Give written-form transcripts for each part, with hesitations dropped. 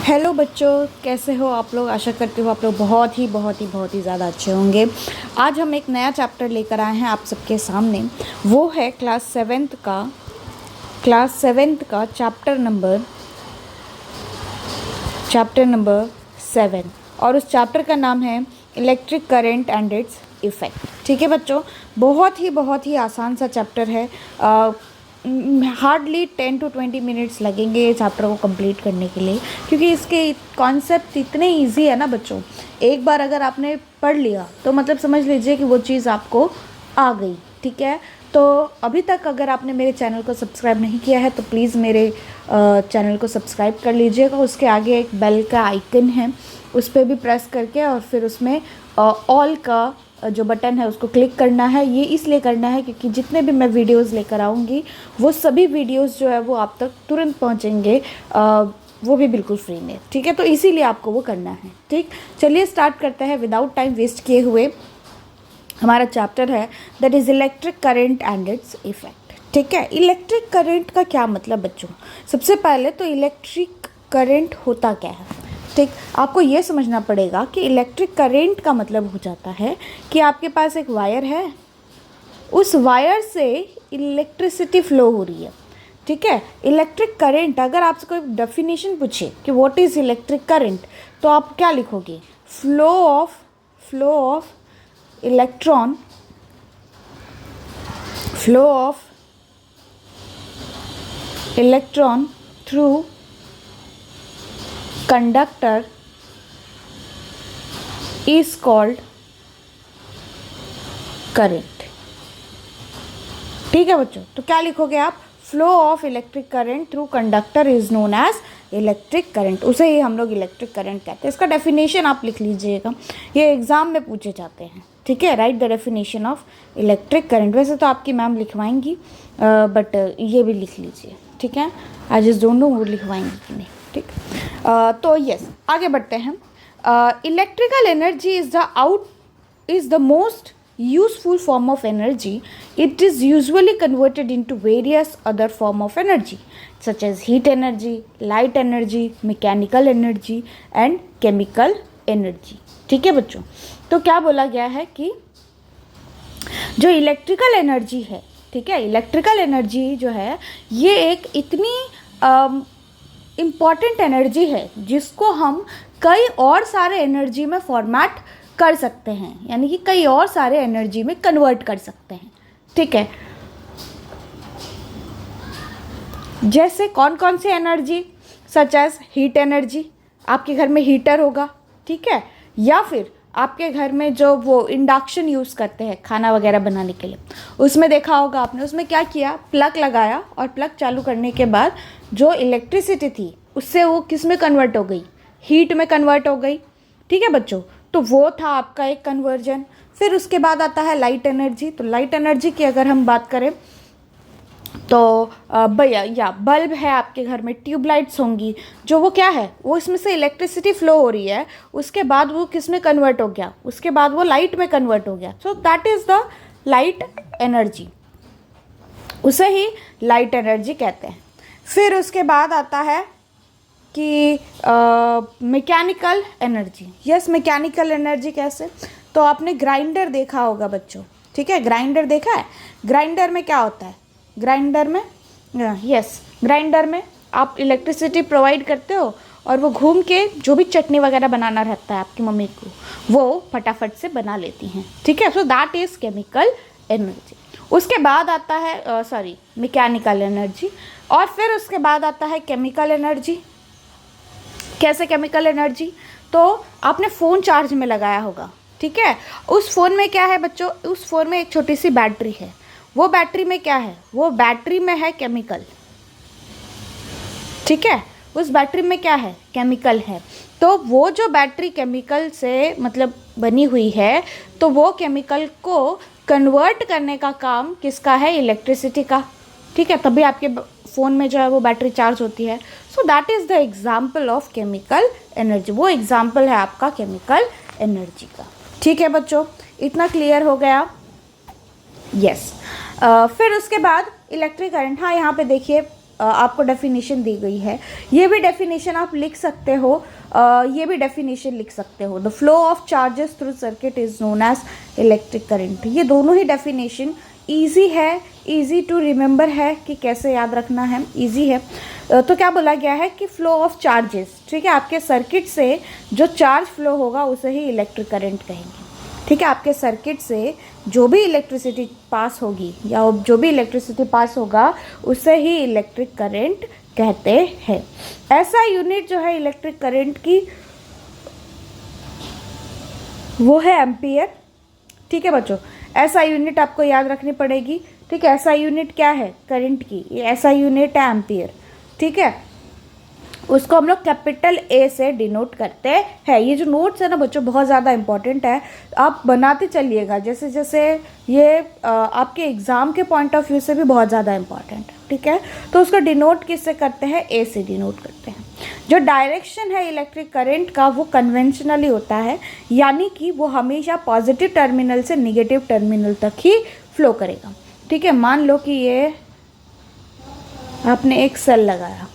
Hello बच्चों, कैसे हो आप लोग। आशा करती हूँ आप लोग बहुत ही ज़्यादा अच्छे होंगे। आज हम एक नया चैप्टर लेकर आए हैं आप सबके सामने। वो है क्लास सेवेंथ का चैप्टर नंबर 7 और उस चैप्टर का नाम है electric current and it's effect. ठीक है बच्चों, बहुत ही आसान सा चैप्टर है। हार्डली 10 to 20 मिनट्स लगेंगे ये चैप्टर को कंप्लीट करने के लिए, क्योंकि इसके कॉन्सेप्ट इतने इजी है ना बच्चों। एक बार अगर आपने पढ़ लिया तो मतलब समझ लीजिए कि वो चीज़ आपको आ गई। ठीक है, तो अभी तक अगर आपने मेरे चैनल को सब्सक्राइब नहीं किया है तो प्लीज़ मेरे चैनल को सब्सक्राइब कर लीजिएगा। उसके आगे एक बेल का आइकन है, उस पर भी प्रेस करके और फिर उसमें ऑल का जो बटन है उसको क्लिक करना है। ये इसलिए करना है क्योंकि जितने भी मैं वीडियोस लेकर आऊँगी वो सभी वीडियोस जो है वो आप तक तुरंत पहुँचेंगे, वो भी बिल्कुल फ्री में। ठीक है, तो इसीलिए आपको वो करना है। ठीक, चलिए स्टार्ट करते हैं विदाउट टाइम वेस्ट किए हुए। हमारा चैप्टर है that is electric current and its effect. ठीक है, इलेक्ट्रिक करंट का क्या मतलब बच्चों। सबसे पहले तो इलेक्ट्रिक करंट होता क्या है। ठीक, आपको ये समझना पड़ेगा कि इलेक्ट्रिक करंट का मतलब हो जाता है कि आपके पास एक वायर है, उस वायर से इलेक्ट्रिसिटी फ्लो हो रही है। ठीक है, इलेक्ट्रिक करंट अगर आपसे कोई डेफिनेशन पूछे कि व्हाट इज़ इलेक्ट्रिक करंट तो आप क्या लिखोगे। Flow of electron through conductor is called current. ठीक है बच्चों, तो क्या लिखोगे आप। Flow of electric current through conductor is known as electric current. उसे ही हम लोग इलेक्ट्रिक करंट कहते हैं। इसका डेफिनेशन आप लिख लीजिएगा, ये एग्जाम में पूछे जाते हैं। ठीक है, right the definition of electric current. वैसे तो आपकी मैम लिखवाएंगी, बट ये भी लिख लीजिए। ठीक है, आई जस्ट डोंट नो वो लिखवाएंगी कि नहीं। ठीक, तो यस आगे बढ़ते हैं। Electrical energy is the most useful form of energy. It is usually converted into various other form of energy such as heat energy, light energy, mechanical energy and chemical energy. ठीक है बच्चों, तो क्या बोला गया है कि जो इलेक्ट्रिकल एनर्जी है, ठीक है, इलेक्ट्रिकल एनर्जी जो है ये एक इतनी इम्पॉर्टेंट एनर्जी है जिसको हम कई और सारे एनर्जी में फॉर्मेट कर सकते हैं, यानी कि कई और सारे एनर्जी में कन्वर्ट कर सकते हैं। ठीक है, जैसे कौन कौन सी energy, such as heat energy. आपके घर में हीटर होगा, ठीक है, या फिर आपके घर में जो वो इंडक्शन यूज़ करते हैं खाना वगैरह बनाने के लिए, उसमें देखा होगा आपने, उसमें क्या किया, प्लग लगाया और प्लग चालू करने के बाद जो इलेक्ट्रिसिटी थी उससे वो किस में कन्वर्ट हो गई, हीट में कन्वर्ट हो गई। ठीक है बच्चों, तो वो था आपका एक कन्वर्जन। फिर उसके बाद आता है लाइट एनर्जी। तो लाइट एनर्जी की अगर हम बात करें तो भैया बल्ब है आपके घर में, ट्यूबलाइट्स होंगी, जो वो क्या है, वो इसमें से इलेक्ट्रिसिटी फ्लो हो रही है, उसके बाद वो किस में कन्वर्ट हो गया, उसके बाद वो लाइट में कन्वर्ट हो गया। सो that is the light energy, उसे ही लाइट एनर्जी कहते हैं। फिर उसके बाद आता है कि mechanical energy. Yes, mechanical energy कैसे, तो आपने ग्राइंडर देखा होगा बच्चों। ठीक है, ग्राइंडर देखा है। ग्राइंडर में क्या होता है, ग्राइंडर में आप इलेक्ट्रिसिटी प्रोवाइड करते हो और वो घूम के जो भी चटनी वगैरह बनाना रहता है आपकी मम्मी को, वो फटाफट से बना लेती हैं। ठीक है, so that is chemical energy. उसके बाद आता है मैकेनिकल एनर्जी, और फिर उसके बाद आता है केमिकल एनर्जी। कैसे केमिकल एनर्जी, तो आपने फ़ोन चार्ज में लगाया होगा, ठीक है, उस फ़ोन में क्या है बच्चों, उस फ़ोन में एक छोटी सी बैटरी है, वो बैटरी में क्या है, वो बैटरी में है केमिकल। ठीक है, उस बैटरी में क्या है, केमिकल है। तो वो जो बैटरी केमिकल से मतलब बनी हुई है, तो वो केमिकल को कन्वर्ट करने का काम किसका है, इलेक्ट्रिसिटी का। ठीक है, तभी आपके फ़ोन में जो है वो बैटरी चार्ज होती है। So that is the example of chemical energy, वो एग्जाम्पल है आपका केमिकल एनर्जी का। ठीक है बच्चों, इतना क्लियर हो गया। यस, फिर उसके बाद इलेक्ट्रिक करंट। हाँ, यहाँ पे देखिए आपको डेफिनेशन दी गई है, ये भी डेफिनेशन आप लिख सकते हो, ये भी डेफिनेशन लिख सकते हो। The flow of charges through circuit is known as electric current. ये दोनों ही डेफिनेशन ईजी है, ईजी टू रिमेंबर है कि कैसे याद रखना है, ईजी है। तो क्या बोला गया है कि फ्लो ऑफ चार्जेस, ठीक है, आपके सर्किट से जो चार्ज फ्लो होगा उसे ही इलेक्ट्रिक करंट कहेंगे। ठीक है, आपके सर्किट से जो भी इलेक्ट्रिसिटी पास होगी या जो भी इलेक्ट्रिसिटी पास होगा उसे ही इलेक्ट्रिक करंट कहते हैं। ऐसा यूनिट जो है इलेक्ट्रिक करंट की वो है एम्पियर। ठीक है बच्चों, ऐसा यूनिट आपको याद रखनी पड़ेगी। ठीक है, ऐसा यूनिट क्या है करंट की, ये ऐसा यूनिट है एम्पियर। ठीक है, उसको हम लोग कैपिटल ए से डिनोट करते हैं। ये जो नोट्स है ना बच्चों बहुत ज़्यादा इंपॉर्टेंट है, आप बनाते चलिएगा जैसे जैसे ये आपके एग्ज़ाम के पॉइंट ऑफ व्यू से भी बहुत ज़्यादा इंपॉर्टेंट है। ठीक है, तो उसको डिनोट किससे करते हैं, ए से डिनोट करते हैं। जो डायरेक्शन है इलेक्ट्रिक करंट का वो कन्वेंशनली होता है, यानी कि वो हमेशा पॉजिटिव टर्मिनल से निगेटिव टर्मिनल तक ही फ्लो करेगा। ठीक है, मान लो कि ये आपने एक सेल लगाया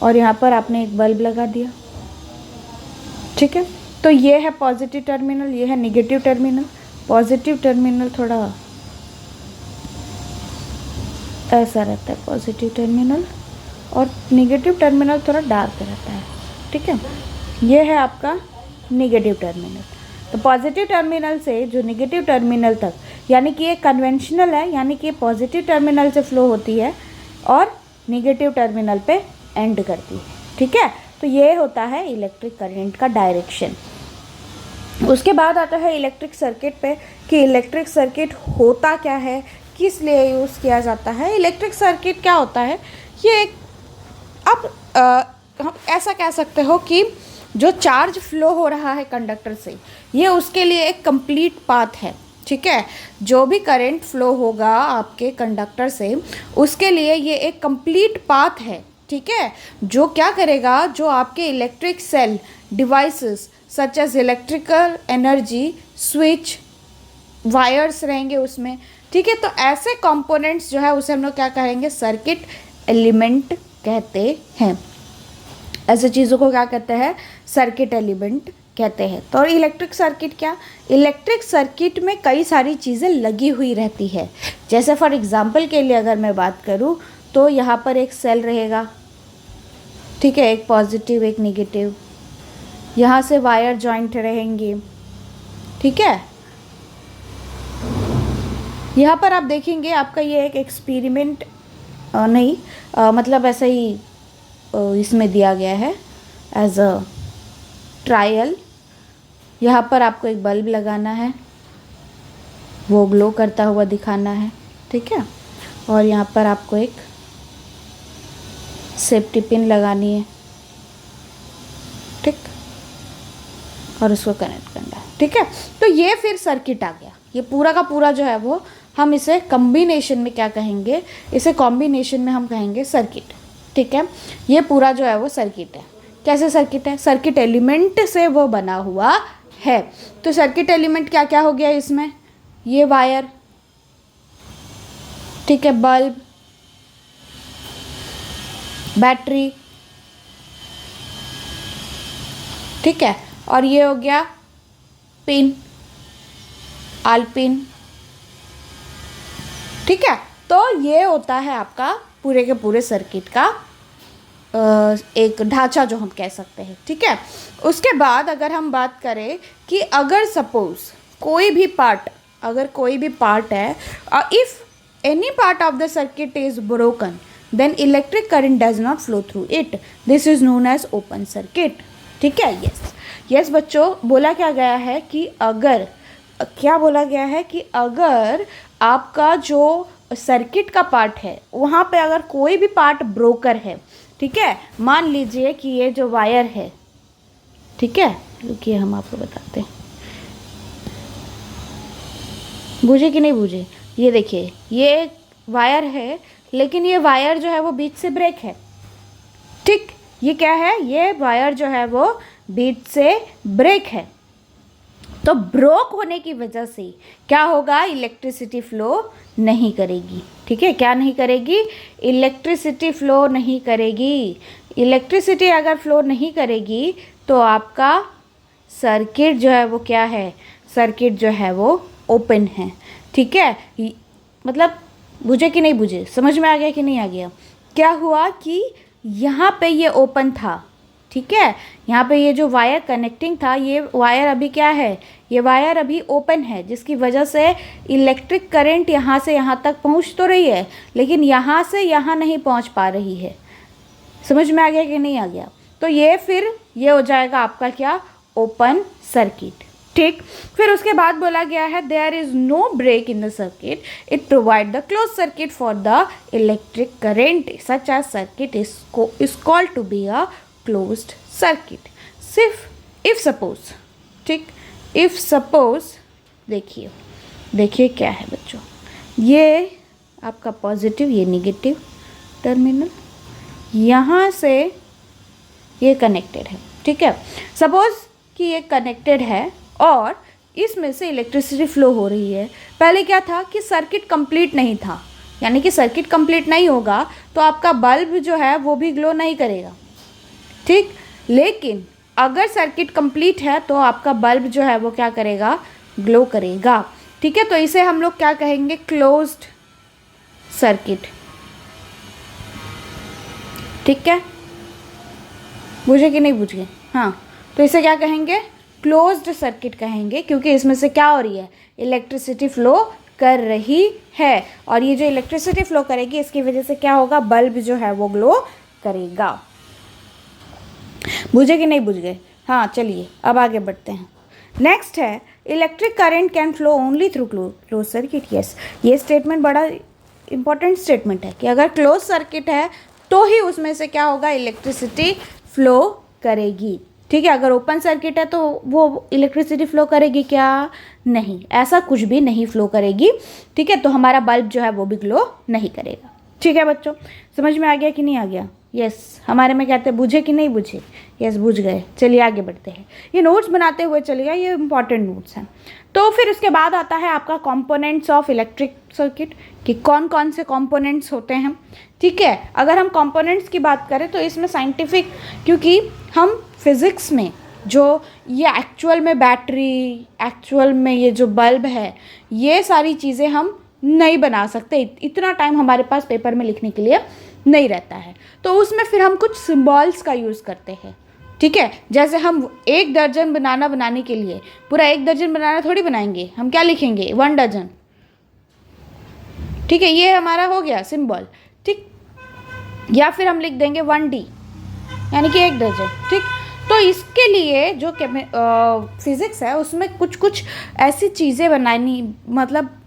और यहाँ पर आपने एक बल्ब लगा दिया। ठीक है, तो ये है पॉजिटिव टर्मिनल, ये है निगेटिव टर्मिनल। पॉजिटिव टर्मिनल थोड़ा ऐसा रहता है पॉजिटिव टर्मिनल, और निगेटिव टर्मिनल थोड़ा डार्क रहता है। ठीक है, ये है आपका निगेटिव टर्मिनल। तो पॉजिटिव टर्मिनल से जो निगेटिव टर्मिनल तक, यानी कि ये कन्वेंशनल है, यानी कि ये पॉजिटिव टर्मिनल से फ्लो होती है और निगेटिव टर्मिनल पे एंड करती है। ठीक है, तो ये होता है इलेक्ट्रिक करंट का डायरेक्शन। उसके बाद आता है इलेक्ट्रिक सर्किट पे कि इलेक्ट्रिक सर्किट होता क्या है, किस लिए यूज़ किया जाता है। इलेक्ट्रिक सर्किट क्या होता है, ये एक हम ऐसा कह सकते हो कि जो चार्ज फ्लो हो रहा है कंडक्टर से, ये उसके लिए एक कंप्लीट पाथ है। ठीक है, जो भी करंट फ्लो होगा आपके कंडक्टर से उसके लिए ये एक कंप्लीट पाथ है। ठीक है, जो क्या करेगा, जो आपके electric cell devices such as electrical energy switch wires रहेंगे उसमें। ठीक है, तो ऐसे कंपोनेंट्स जो है उसे हम लोग क्या कहेंगे, सर्किट एलिमेंट कहते हैं। ऐसे चीज़ों को क्या कहते हैं, सर्किट एलिमेंट कहते हैं। तो इलेक्ट्रिक सर्किट क्या, इलेक्ट्रिक सर्किट में कई सारी चीज़ें लगी हुई रहती है। जैसे फॉर एग्जांपल के लिए अगर मैं बात करूँ तो यहाँ पर एक सेल रहेगा। ठीक है, एक पॉजिटिव एक नेगेटिव, यहाँ से वायर जॉइंट रहेंगे। ठीक है, यहाँ पर आप देखेंगे आपका ये एक एक्सपेरिमेंट नहीं मतलब ऐसा ही इसमें दिया गया है एज अ ट्रायल। यहाँ पर आपको एक बल्ब लगाना है, वो ग्लो करता हुआ दिखाना है। ठीक है, और यहाँ पर आपको एक सेफ्टी पिन लगानी है। ठीक, और उसको कनेक्ट करना है। ठीक है, तो ये फिर सर्किट आ गया। ये पूरा का पूरा जो है वो हम इसे कॉम्बिनेशन में क्या कहेंगे, इसे कॉम्बिनेशन में हम कहेंगे सर्किट। ठीक है, ये पूरा जो है वो सर्किट है। कैसे सर्किट है, सर्किट एलिमेंट से वो बना हुआ है। तो सर्किट एलिमेंट क्या क्या हो गया इसमें, ये वायर, ठीक है, बल्ब, बैटरी, ठीक है, और ये हो गया पिन, आलपिन। ठीक है, तो ये होता है आपका पूरे के पूरे सर्किट का एक ढांचा जो हम कह सकते हैं। ठीक है, उसके बाद अगर हम बात करें कि अगर सपोज कोई भी पार्ट, अगर कोई भी पार्ट है, if any part of the circuit is broken then electric current does not flow through it, this is known as open circuit. ठीक है, यस बच्चों, बोला क्या गया है कि अगर, क्या बोला गया है कि अगर आपका जो सर्किट का पार्ट है वहाँ पे अगर कोई भी पार्ट ब्रोकर है, ठीक है, मान लीजिए कि ये जो वायर है, ठीक है, रुकिए हम आपको बताते हैं, बूझे कि नहीं बूझे, ये देखिए ये वायर है, लेकिन ये वायर जो है वो बीच से ब्रेक है। ठीक, ये क्या है, ये वायर जो है वो बीच से ब्रेक है। तो ब्रोक होने की वजह से क्या होगा, इलेक्ट्रिसिटी फ्लो नहीं करेगी। ठीक है, क्या नहीं करेगी, इलेक्ट्रिसिटी फ्लो नहीं करेगी। इलेक्ट्रिसिटी अगर फ्लो नहीं करेगी तो आपका सर्किट जो है वो क्या है, सर्किट जो है वो ओपन है। ठीक है, मतलब बुझे कि नहीं बुझे, समझ में आ गया कि नहीं आ गया। क्या हुआ कि यहाँ पे ये ओपन था, ठीक है, यहाँ पे ये जो वायर कनेक्टिंग था, ये वायर अभी क्या है, ये वायर अभी ओपन है, जिसकी वजह से इलेक्ट्रिक करंट यहाँ से यहाँ तक पहुँच तो रही है, लेकिन यहाँ से यहाँ नहीं पहुँच पा रही है। समझ में आ गया कि नहीं आ गया। तो ये फिर ये हो जाएगा आपका क्या, ओपन सर्किट। ठीक, फिर उसके बाद बोला गया है there is no break in the circuit, it provide the close circuit for the electric current such as circuit is called to be a closed circuit. सिर्फ इफ सपोज, ठीक, इफ सपोज देखिए क्या है बच्चों, ये आपका पॉजिटिव, ये negative terminal, यहाँ से ये कनेक्टेड है। ठीक है, सपोज कि ये कनेक्टेड है और इसमें से इलेक्ट्रिसिटी फ्लो हो रही है। पहले क्या था कि सर्किट कंप्लीट नहीं था, यानी कि सर्किट कंप्लीट नहीं होगा तो आपका बल्ब जो है वो भी ग्लो नहीं करेगा। ठीक, लेकिन अगर सर्किट कंप्लीट है तो आपका बल्ब जो है वो क्या करेगा, ग्लो करेगा। ठीक है, तो इसे हम लोग क्या कहेंगे, क्लोज्ड सर्किट। ठीक है, बुझे कि नहीं बुझ गए, हाँ, तो इसे क्या कहेंगे, क्लोज्ड सर्किट कहेंगे, क्योंकि इसमें से क्या हो रही है, इलेक्ट्रिसिटी फ्लो कर रही है, और ये जो इलेक्ट्रिसिटी फ्लो करेगी इसकी वजह से क्या होगा, बल्ब जो है वो ग्लो करेगा। बुझे कि नहीं बुझ गए, हाँ, चलिए अब आगे बढ़ते हैं। नेक्स्ट है electric current can flow only through close circuit. Yes, ये स्टेटमेंट बड़ा इंपॉर्टेंट स्टेटमेंट है कि अगर क्लोज सर्किट है तो ही उसमें से क्या होगा, इलेक्ट्रिसिटी फ्लो करेगी। ठीक है, अगर ओपन सर्किट है तो वो इलेक्ट्रिसिटी फ्लो करेगी क्या, नहीं, ऐसा कुछ भी नहीं फ्लो करेगी। ठीक है, तो हमारा बल्ब जो है वो भी ग्लो नहीं करेगा। ठीक है बच्चों, समझ में आ गया कि नहीं आ गया। यस, हमारे में कहते हैं बुझे कि नहीं बुझे, यस बुझ गए। चलिए आगे बढ़ते हैं, ये नोट्स बनाते हुए चलिए, ये इंपॉर्टेंट नोट्स हैं। तो फिर उसके बाद आता है आपका कंपोनेंट्स ऑफ इलेक्ट्रिक सर्किट, कि कौन कौन से कंपोनेंट्स होते हैं। ठीक है, अगर हम कंपोनेंट्स की बात करें तो इसमें साइंटिफिक, क्योंकि हम फिज़िक्स में जो ये एक्चुअल में बैटरी, एक्चुअल में ये जो बल्ब है, ये सारी चीज़ें हम नहीं बना सकते, इतना टाइम हमारे पास पेपर में लिखने के लिए नहीं रहता है, तो उसमें फिर हम कुछ सिंबल्स का यूज़ करते हैं। ठीक है, जैसे हम 1 दर्जन बनाने के लिए पूरा 1 दर्जन बनाना थोड़ी बनाएंगे, हम क्या लिखेंगे, 1 दर्जन। ठीक है, ये हमारा हो गया सिंबल। ठीक, या फिर हम लिख देंगे 1D, यानी कि 1 दर्जन। ठीक, तो इसके लिए जो फिज़िक्स है उसमें कुछ कुछ ऐसी चीज़ें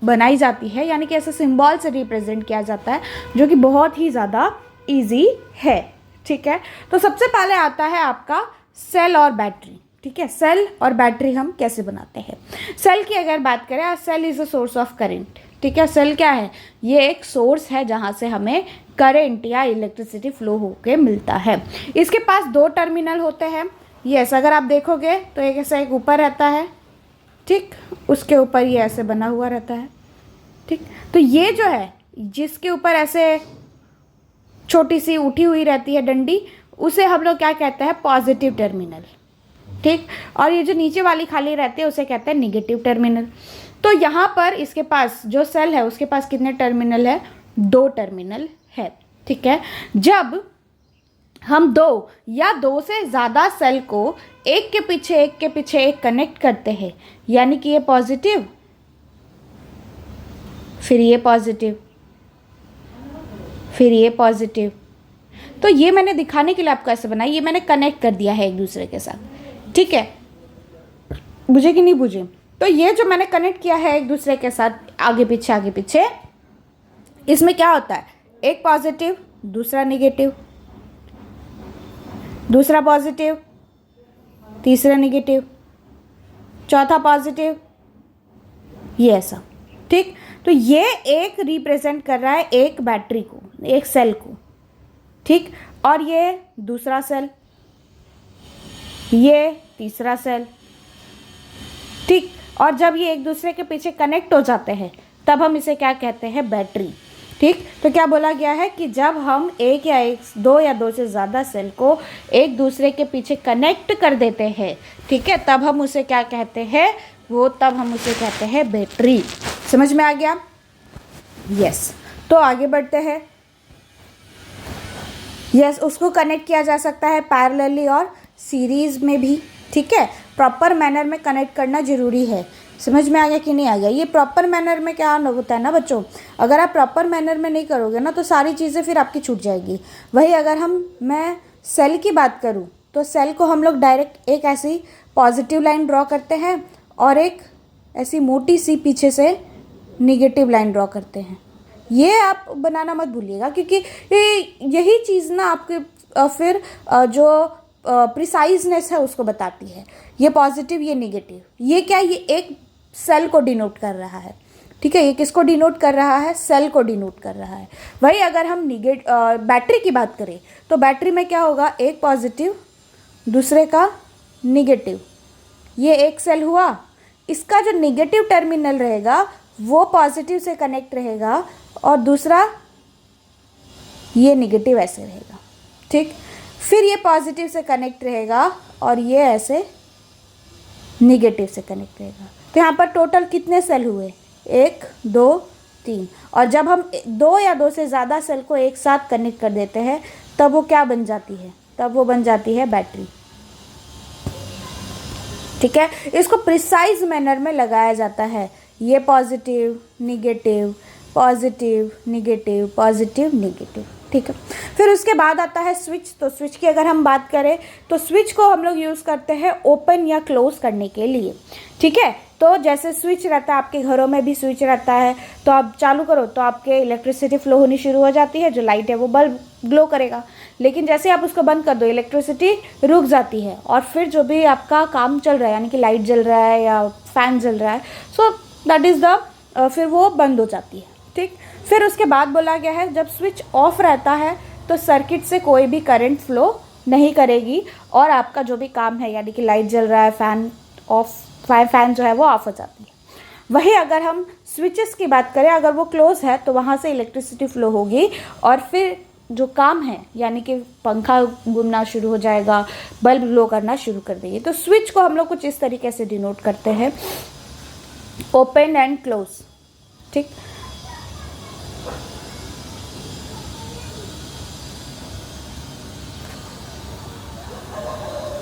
बनाई जाती है, यानी कि ऐसे सिंबल से रिप्रेजेंट किया जाता है, जो कि बहुत ही ज़्यादा इजी है। ठीक है, तो सबसे पहले आता है आपका सेल और बैटरी। ठीक है, सेल और बैटरी हम कैसे बनाते हैं। सेल की अगर बात करें, cell is a source of current. ठीक है, सेल क्या है, ये एक सोर्स है जहाँ से हमें करंट या इलेक्ट्रिसिटी फ्लो होके मिलता है। इसके पास 2 टर्मिनल होते हैं। यस, अगर आप देखोगे तो एक ऐसा, एक ऊपर रहता है, ठीक, उसके ऊपर ये ऐसे बना हुआ रहता है। ठीक, तो ये जो है जिसके ऊपर ऐसे छोटी सी उठी हुई रहती है डंडी, उसे हम लोग क्या कहते हैं, पॉजिटिव टर्मिनल। ठीक, और ये जो नीचे वाली खाली रहती है उसे कहते हैं निगेटिव टर्मिनल। तो यहाँ पर इसके पास जो सेल है उसके पास कितने टर्मिनल है, 2 टर्मिनल है। ठीक है, जब हम 2 या 2 से ज़्यादा सेल को एक के पीछे एक कनेक्ट करते हैं, यानी कि ये पॉजिटिव, फिर ये पॉजिटिव, फिर ये पॉजिटिव। तो ये मैंने दिखाने के लिए आपको ऐसे बनाई, ये मैंने कनेक्ट कर दिया है एक दूसरे के साथ। ठीक है, बुझे कि नहीं बुझे। तो ये जो मैंने कनेक्ट किया है एक दूसरे के साथ, आगे पीछे, इसमें क्या होता है, एक पॉजिटिव, दूसरा निगेटिव, दूसरा पॉजिटिव, तीसरा निगेटिव, चौथा पॉजिटिव, ये ऐसा। ठीक, तो ये एक रिप्रेजेंट कर रहा है एक बैटरी को, एक सेल को। ठीक, और ये दूसरा सेल, ये तीसरा सेल, ठीक। और जब ये एक दूसरे के पीछे कनेक्ट हो जाते हैं तब हम इसे क्या कहते हैं, बैटरी। ठीक। तो क्या बोला गया है कि जब हम दो या दो से ज़्यादा सेल को एक दूसरे के पीछे कनेक्ट कर देते हैं, ठीक है, तब हम उसे क्या कहते हैं, तब हम उसे कहते हैं बैटरी। समझ में आ गया? यस। तो आगे बढ़ते हैं। यस, उसको कनेक्ट किया जा सकता है पैरेलली और सीरीज़ में भी। ठीक है, प्रॉपर मैनर में कनेक्ट करना ज़रूरी है। समझ में आ गया कि नहीं आ गया? ये प्रॉपर मैनर में क्या होता है ना बच्चों, अगर आप प्रॉपर मैनर में नहीं करोगे ना तो सारी चीज़ें फिर आपकी छूट जाएगी। वही अगर मैं सेल की बात करूँ तो सेल को हम लोग डायरेक्ट एक ऐसी पॉजिटिव लाइन ड्रॉ करते हैं और एक ऐसी मोटी सी पीछे से निगेटिव लाइन ड्रॉ करते हैं। ये आप बनाना मत भूलिएगा, क्योंकि यही चीज़ ना आपके फिर जो प्रिसाइजनेस है उसको बताती है। ये पॉजिटिव, ये निगेटिव, ये क्या, ये एक सेल को डिनोट कर रहा है। ठीक है, ये किसको डिनोट कर रहा है, सेल को डिनोट कर रहा है। वही अगर हम बैटरी की बात करें तो बैटरी में क्या होगा, एक पॉजिटिव दूसरे का निगेटिव, ये एक सेल हुआ, इसका जो निगेटिव टर्मिनल रहेगा वो पॉजिटिव से कनेक्ट रहेगा और दूसरा ये निगेटिव ऐसे रहेगा। ठीक, फिर ये पॉजिटिव से कनेक्ट रहेगा और ये ऐसे निगेटिव से कनेक्ट रहेगा। तो यहाँ पर टोटल कितने सेल हुए, 1 2 3। और जब हम 2 या 2 से ज़्यादा सेल को एक साथ कनेक्ट कर देते हैं तब वो क्या बन जाती है, तब वो बन जाती है बैटरी। ठीक है, इसको प्रिसाइज मैनर में लगाया जाता है। ये positive negative, positive negative, positive negative. ठीक है, फिर उसके बाद आता है स्विच। तो स्विच की अगर हम बात करें तो स्विच को हम लोग यूज़ करते हैं ओपन या क्लोज करने के लिए। ठीक है, तो जैसे स्विच रहता है, आपके घरों में भी स्विच रहता है, तो आप चालू करो तो आपके इलेक्ट्रिसिटी फ्लो होनी शुरू हो जाती है, जो लाइट है वो बल्ब ग्लो करेगा। लेकिन जैसे आप उसको बंद कर दो इलेक्ट्रिसिटी रुक जाती है और फिर जो भी आपका काम चल रहा है, यानी कि लाइट जल रहा है या फैन जल रहा है, सो दैट इज़ द फिर वो बंद हो जाती है। ठीक, फिर उसके बाद बोला गया है जब स्विच ऑफ रहता है तो सर्किट से कोई भी करंट फ्लो नहीं करेगी और आपका जो भी काम है, यानी कि लाइट जल रहा है, फैन जो है वो ऑफ हो जाती है। वही अगर हम स्विचेस की बात करें, अगर वो क्लोज है तो वहाँ से इलेक्ट्रिसिटी फ्लो होगी और फिर जो काम है, यानी कि पंखा घूमना शुरू हो जाएगा, बल्ब ग्लो करना शुरू कर देगी। तो स्विच को हम लोग कुछ इस तरीके से डिनोट करते हैं, ओपन एंड क्लोज। ठीक,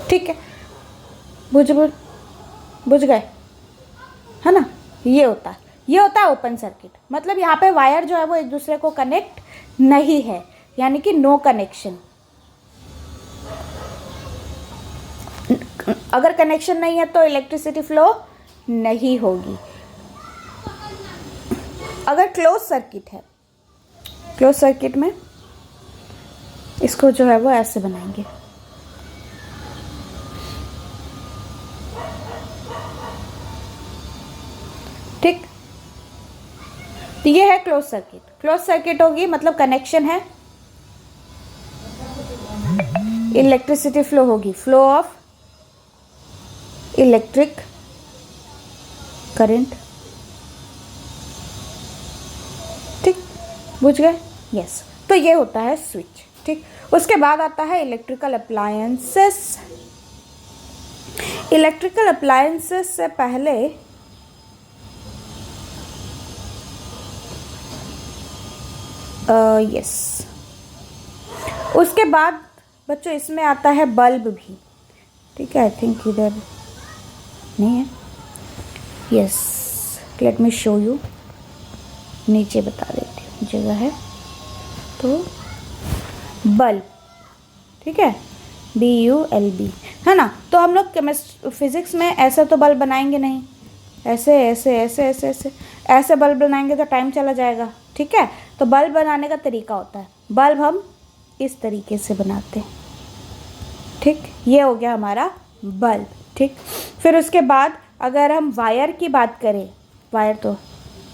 ठीक है, बुझ गए है ना? ये होता है ओपन सर्किट। मतलब यहाँ पे वायर जो है वो एक दूसरे को कनेक्ट नहीं है, यानी कि नो कनेक्शन। अगर कनेक्शन नहीं है तो इलेक्ट्रिसिटी फ्लो नहीं होगी। अगर क्लोज सर्किट है, क्लोज सर्किट में इसको जो है वो ऐसे बनाएंगे। ठीक, तो ये है क्लोज सर्किट। क्लोज सर्किट होगी मतलब कनेक्शन है, इलेक्ट्रिसिटी फ्लो होगी, फ्लो ऑफ इलेक्ट्रिक करंट। ठीक, बुझ गए? यस, तो ये होता है स्विच। ठीक, उसके बाद आता है इलेक्ट्रिकल अप्लायंसेस। इलेक्ट्रिकल अप्लायंसेस से पहले यस, उसके बाद बच्चों इसमें आता है बल्ब भी। ठीक है, आई थिंक इधर नहीं है। Yes, let me show you, नीचे बता देती हूँ जगह है। तो बल्ब, ठीक है, BULB है ना? तो हम लोग फिजिक्स में ऐसे तो बल्ब बनाएंगे नहीं, ऐसे ऐसे ऐसे ऐसे ऐसे ऐसे बल्ब बनाएंगे तो टाइम चला जाएगा। ठीक है, तो बल्ब बनाने का तरीका होता है, बल्ब हम इस तरीके से बनाते हैं। ठीक, ये हो गया हमारा बल्ब। ठीक, फिर उसके बाद अगर हम वायर की बात करें, वायर तो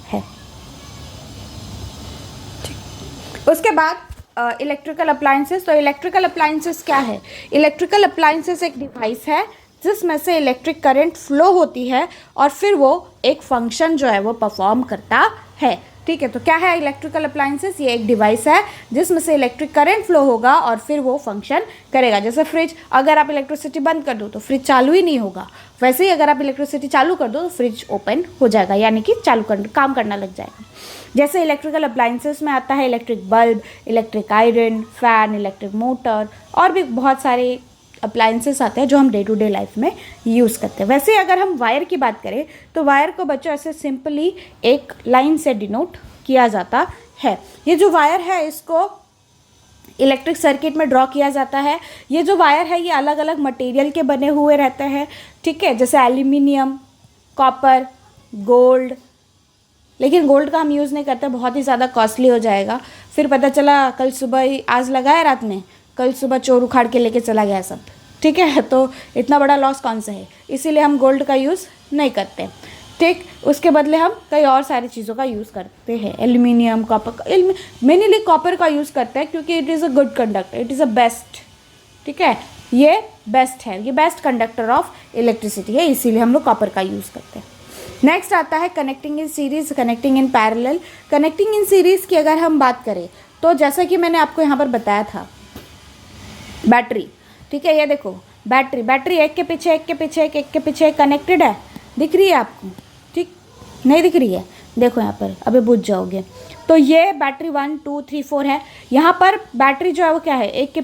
है। ठीक, उसके बाद इलेक्ट्रिकल अप्लायंसेस। तो इलेक्ट्रिकल अप्लायंसेस क्या है? इलेक्ट्रिकल अप्लायंसेस एक डिवाइस है जिसमें से इलेक्ट्रिक करंट फ्लो होती है और फिर वो एक फंक्शन जो है वो परफॉर्म करता है। ठीक है, तो क्या है इलेक्ट्रिकल अप्लायंसेस? ये एक डिवाइस है जिसमें से इलेक्ट्रिक करंट फ्लो होगा और फिर वो फंक्शन करेगा। जैसे फ्रिज, अगर आप इलेक्ट्रिसिटी बंद कर दो तो फ्रिज चालू ही नहीं होगा, वैसे ही अगर आप इलेक्ट्रिसिटी चालू कर दो तो फ्रिज ओपन हो जाएगा, यानी कि काम करना लग जाएगा। जैसे इलेक्ट्रिकल अप्लायंसेस में आता है electric bulb, electric iron, fan, electric motor और भी बहुत सारे अप्लायंसेस आते हैं जो हम डे टू डे लाइफ में यूज़ करते हैं। वैसे अगर हम वायर की बात करें तो वायर को बच्चों ऐसे सिंपली एक लाइन से डिनोट किया जाता है। ये जो वायर है इसको इलेक्ट्रिक सर्किट में ड्रॉ किया जाता है। ये जो वायर है ये अलग अलग मटेरियल के बने हुए रहते हैं। ठीक है, जैसे एल्यूमिनियम, कॉपर, गोल्ड। लेकिन गोल्ड का हम यूज़ नहीं करते, बहुत ही ज़्यादा कॉस्टली हो जाएगा। फिर पता चला कल सुबह ही आज लगाया रात में, कल सुबह चोर उखाड़ के लेके चला गया सब। ठीक है, तो इतना बड़ा लॉस कौन सा है, इसीलिए हम गोल्ड का यूज़ नहीं करते। ठीक, उसके बदले हम कई और सारी चीज़ों का यूज़ करते हैं। एल्यूमिनियम, कॉपर, मेनली कॉपर का यूज़ करते हैं क्योंकि it is a good conductor, it is a best. ठीक है, ये बेस्ट है, ये बेस्ट कंडक्टर ऑफ इलेक्ट्रिसिटी है, इसीलिए हम लोग कॉपर का यूज़ करते हैं। नेक्स्ट आता है connecting in series, connecting in parallel. Connecting in series की अगर हम बात करें तो जैसा कि मैंने आपको यहाँ पर बताया था, बैटरी। ठीक है, ये देखो बैटरी एक के पीछे एक के पीछे एक के पीछे कनेक्टेड है, दिख रही है आपको? ठीक, नहीं दिख रही है? देखो यहाँ पर, अभी बुझ जाओगे। तो ये बैटरी 1 2 3 4 है। यहाँ पर बैटरी जो है वो क्या है, एक के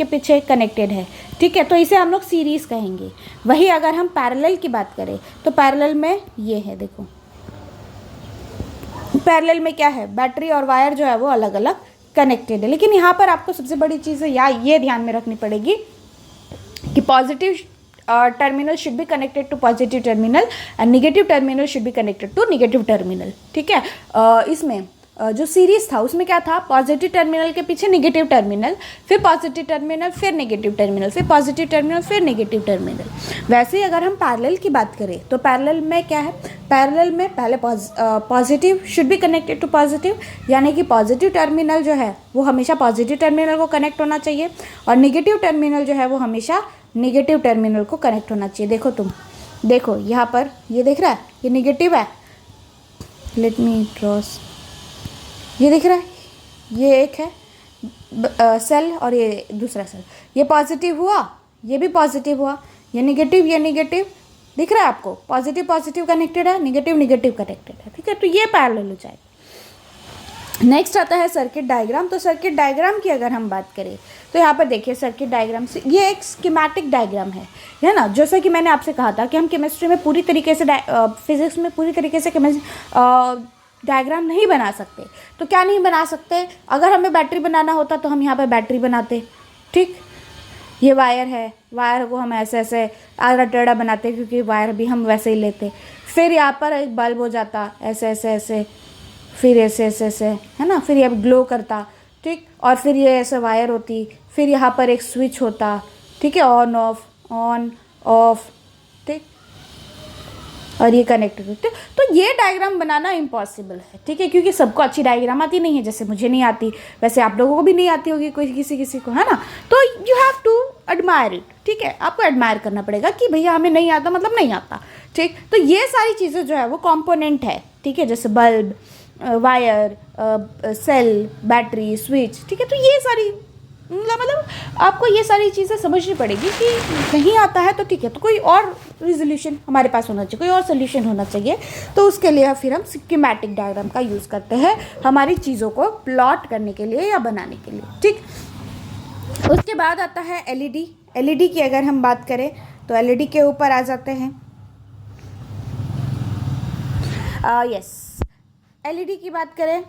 पीछे कनेक्टेड है। ठीक है, तो इसे हम लोग सीरीज़ कहेंगे। वही अगर हम पैरेलल की बात करें तो पैरेलल में ये है, देखो पैरेलल में क्या है, बैटरी और वायर जो है वो अलग अलग कनेक्टेड है। लेकिन यहाँ पर आपको सबसे बड़ी चीज़ है या ये ध्यान में रखनी पड़ेगी कि positive terminal should be connected to positive terminal and negative terminal should be connected to negative terminal. ठीक है, इसमें जो सीरीज़ था उसमें क्या था, पॉजिटिव टर्मिनल के पीछे नेगेटिव टर्मिनल, फिर पॉजिटिव टर्मिनल, फिर नेगेटिव टर्मिनल, फिर पॉजिटिव टर्मिनल, फिर नेगेटिव टर्मिनल। वैसे ही अगर हम पैरेलल की बात करें तो पैरेलल में क्या है, पैरेलल में पहले positive should be connected to positive, यानी कि पॉजिटिव टर्मिनल जो है वो हमेशा पॉजिटिव टर्मिनल को कनेक्ट होना चाहिए और नेगेटिव टर्मिनल जो है वो हमेशा नेगेटिव टर्मिनल को कनेक्ट होना चाहिए। देखो तुम देखो यहाँ पर, ये देख रहा है, ये नेगेटिव है, लेट मी ड्रॉस, ये दिख रहा है, ये एक है सेल और ये दूसरा सेल, ये पॉजिटिव हुआ, ये भी पॉजिटिव हुआ, ये नेगेटिव दिख रहा है आपको, पॉजिटिव कनेक्टेड है, नेगेटिव कनेक्टेड है। ठीक है, तो ये पैरेलल हो जाएगा। नेक्स्ट आता है सर्किट डायग्राम। तो सर्किट डायग्राम की अगर हम बात करें तो यहाँ पर देखिए सर्किट डायग्राम से, ये एक स्कीमेटिक डायग्राम है ना। जैसा कि मैंने आपसे कहा था कि हम केमिस्ट्री में पूरी तरीके से फिजिक्स में पूरी तरीके से डायग्राम नहीं बना सकते। तो क्या नहीं बना सकते, अगर हमें बैटरी बनाना होता तो हम यहाँ पर बैटरी बनाते। ठीक, ये वायर है, वायर को हम ऐसे ऐसे आड़ा टेढ़ा बनाते क्योंकि वायर भी हम वैसे ही लेते। फिर यहाँ पर एक बल्ब हो जाता ऐसे ऐसे ऐसे, फिर ऐसे ऐसे ऐसे, है ना, फिर ये ग्लो करता। ठीक, और फिर ये ऐसे वायर होती, फिर यहाँ पर एक स्विच होता। ठीक है, ऑन ऑफ। ठीक, और ये कनेक्टेड होते। तो ये डायग्राम बनाना इम्पॉसिबल है। ठीक है, क्योंकि सबको अच्छी डायग्राम आती नहीं है, जैसे मुझे नहीं आती, वैसे आप लोगों को भी नहीं आती होगी, कोई किसी को, है ना। तो you have to admire it. ठीक है, आपको एडमायर करना पड़ेगा कि भैया हमें नहीं आता मतलब नहीं आता। ठीक, तो ये सारी चीज़ें जो है वो कॉम्पोनेंट है। ठीक है, जैसे bulb, wire, cell, battery, switch. ठीक है, तो ये सारी मतलब आपको ये सारी चीज़ें समझनी पड़ेगी कि नहीं आता है तो ठीक है, तो कोई और रिजोल्यूशन हमारे पास होना चाहिए, कोई और सोल्यूशन होना चाहिए। तो उसके लिए फिर हम स्कीमेटिक डायग्राम का यूज़ करते हैं हमारी चीज़ों को प्लॉट करने के लिए या बनाने के लिए। ठीक, उसके बाद आता है एलईडी। एलईडी की अगर हम बात करें तो एलईडी के ऊपर आ जाते हैं। यस, एलईडी की बात करें,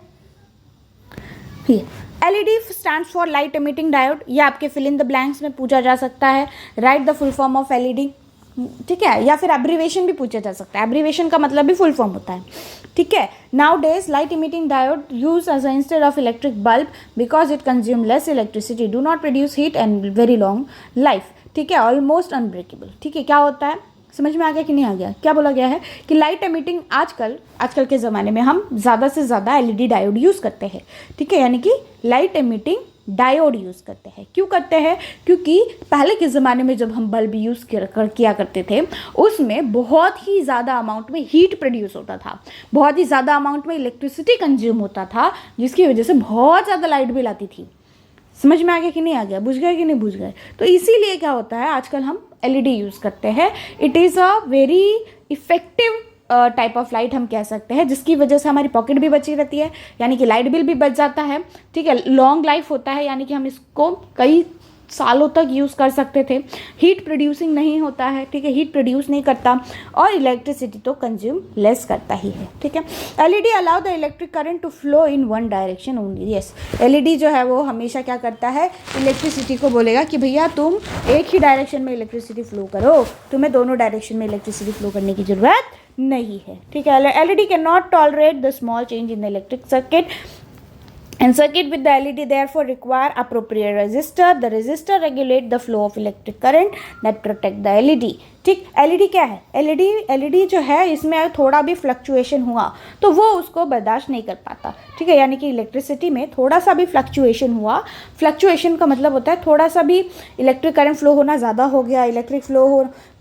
LED stands for light emitting diode. ये आपके फिल इन द ब्लैंक्स में पूछा जा सकता है, right the full form of LED. ठीक है, या फिर एब्रीवेशन भी पूछा जा सकता है, एब्रीवेशन का मतलब भी फुल फॉर्म होता है। ठीक है, nowadays light emitting diode use as instead of electric bulb because it consume less electricity, do not produce heat and very long life. ठीक है, ऑलमोस्ट अनब्रेकेबल। ठीक है, क्या होता है, समझ में आ गया कि नहीं आ गया? क्या बोला गया है कि लाइट एमिटिंग आजकल के ज़माने में हम ज़्यादा से ज़्यादा एलईडी डायोड यूज़ करते हैं। ठीक है, यानी कि लाइट एमिटिंग डायोड यूज़ करते हैं। क्यों करते हैं? क्योंकि पहले के ज़माने में जब हम बल्ब यूज़ किया करते थे, उसमें बहुत ही ज़्यादा अमाउंट में हीट प्रोड्यूस होता था, बहुत ही ज़्यादा अमाउंट में इलेक्ट्रिसिटी कंज्यूम होता था, जिसकी वजह से बहुत ज़्यादा लाइट बिल आती थी। समझ में आ गया कि नहीं आ गया? बुझ गए कि नहीं बुझ गए? तो इसीलिए क्या होता है, आजकल हम LED यूज़ करते हैं। It is a very effective type of light हम कह सकते हैं, जिसकी वजह से हमारी पॉकेट भी बची रहती है, यानी कि लाइट बिल भी बच जाता है। ठीक है, लॉन्ग लाइफ होता है, यानी कि हम इसको कई सालों तक यूज़ कर सकते थे। हीट प्रोड्यूसिंग नहीं होता है, ठीक है, हीट प्रोड्यूस नहीं करता, और इलेक्ट्रिसिटी तो कंज्यूम लेस करता ही है। ठीक है, LED allow the electric current to flow in one direction only. Yes, LED जो है वो हमेशा क्या करता है, इलेक्ट्रिसिटी को बोलेगा कि भैया तुम एक ही डायरेक्शन में इलेक्ट्रिसिटी फ्लो करो, तुम्हें दोनों डायरेक्शन में इलेक्ट्रिसिटी फ्लो करने की ज़रूरत नहीं है। ठीक है, LED can not tolerate the small change in the electric circuit, and circuit with the LED therefore require appropriate resistor. The resistor regulate the flow of electric current that protect the LED. ठीक, LED क्या है? LED जो है, इसमें थोड़ा भी fluctuation हुआ तो वो उसको बर्दाश्त नहीं कर पाता। ठीक है, यानी कि इलेक्ट्रिसिटी में थोड़ा सा भी फ्लक्चुएशन हुआ, फ्लक्चुएशन का मतलब होता है थोड़ा सा भी इलेक्ट्रिक करंट फ्लो होना ज़्यादा हो गया,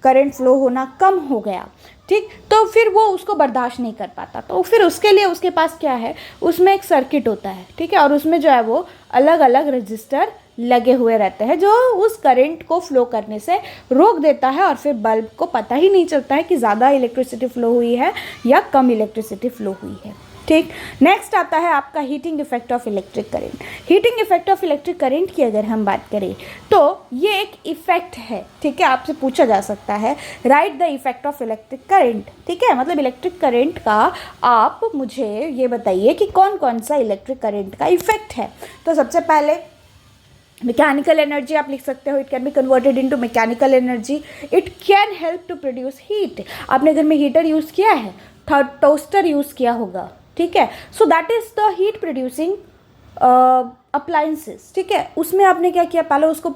करंट फ्लो होना कम हो गया, ठीक, तो फिर वो उसको बर्दाश्त नहीं कर पाता। तो फिर उसके लिए उसके पास क्या है, उसमें एक सर्किट होता है, ठीक है, और उसमें जो है वो अलग अलग रजिस्टर लगे हुए रहते हैं जो उस करंट को फ्लो करने से रोक देता है, और फिर बल्ब को पता ही नहीं चलता है कि ज़्यादा इलेक्ट्रिसिटी फ्लो हुई है या कम इलेक्ट्रिसिटी फ्लो हुई है। ठीक, नेक्स्ट आता है आपका heating effect of electric current. Heating effect of electric current की अगर हम बात करें तो ये एक इफेक्ट है। ठीक है, आपसे पूछा जा सकता है right the effect of electric current. ठीक है, मतलब इलेक्ट्रिक करंट का आप मुझे ये बताइए कि कौन कौन सा इलेक्ट्रिक करंट का इफेक्ट है। तो सबसे पहले मैकेनिकल एनर्जी आप लिख सकते हो, it can be converted into mechanical energy. It can help to produce heat. आपने घर में हीटर यूज़ किया है, टोस्टर यूज़ किया होगा, ठीक है, so that is the heat producing appliances. ठीक है, उसमें आपने क्या किया, पहले उसको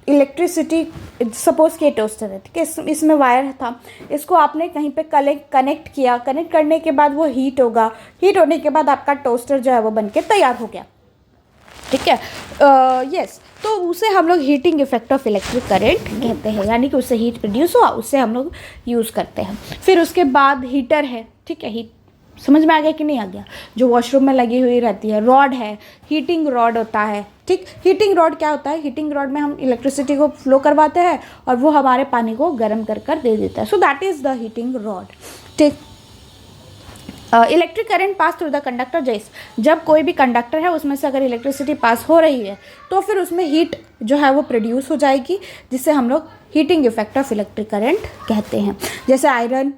इलेक्ट्रिसिटी, सपोज कि टोस्टर है, ठीक है, इसमें वायर था, इसको आपने कहीं पे कनेक्ट किया, कनेक्ट करने के बाद वो हीट होगा, हीट होने के बाद आपका टोस्टर जो है वो बनके तैयार हो गया। ठीक है, यस, तो उसे हम लोग heating effect of electric current कहते हैं, यानी कि उससे हीट प्रोड्यूस हुआ, उससे हम लोग यूज़ करते हैं। फिर उसके बाद हीटर है, ठीक है, हीट समझ में आ गया कि नहीं आ गया, जो वॉशरूम में लगी हुई रहती है, रॉड है, हीटिंग रॉड होता है। ठीक, हीटिंग रॉड क्या होता है, हीटिंग रॉड में हम इलेक्ट्रिसिटी को फ्लो करवाते हैं और वो हमारे पानी को गर्म कर दे देता है, so that is the heating rod. ठीक, electric current pass through the conductor, जैसे जब कोई भी कंडक्टर है उसमें से अगर इलेक्ट्रिसिटी पास हो रही है तो फिर उसमें हीट जो है वो प्रोड्यूस हो जाएगी, जिससे हम लोग heating effect of electric current कहते हैं। जैसे आयरन,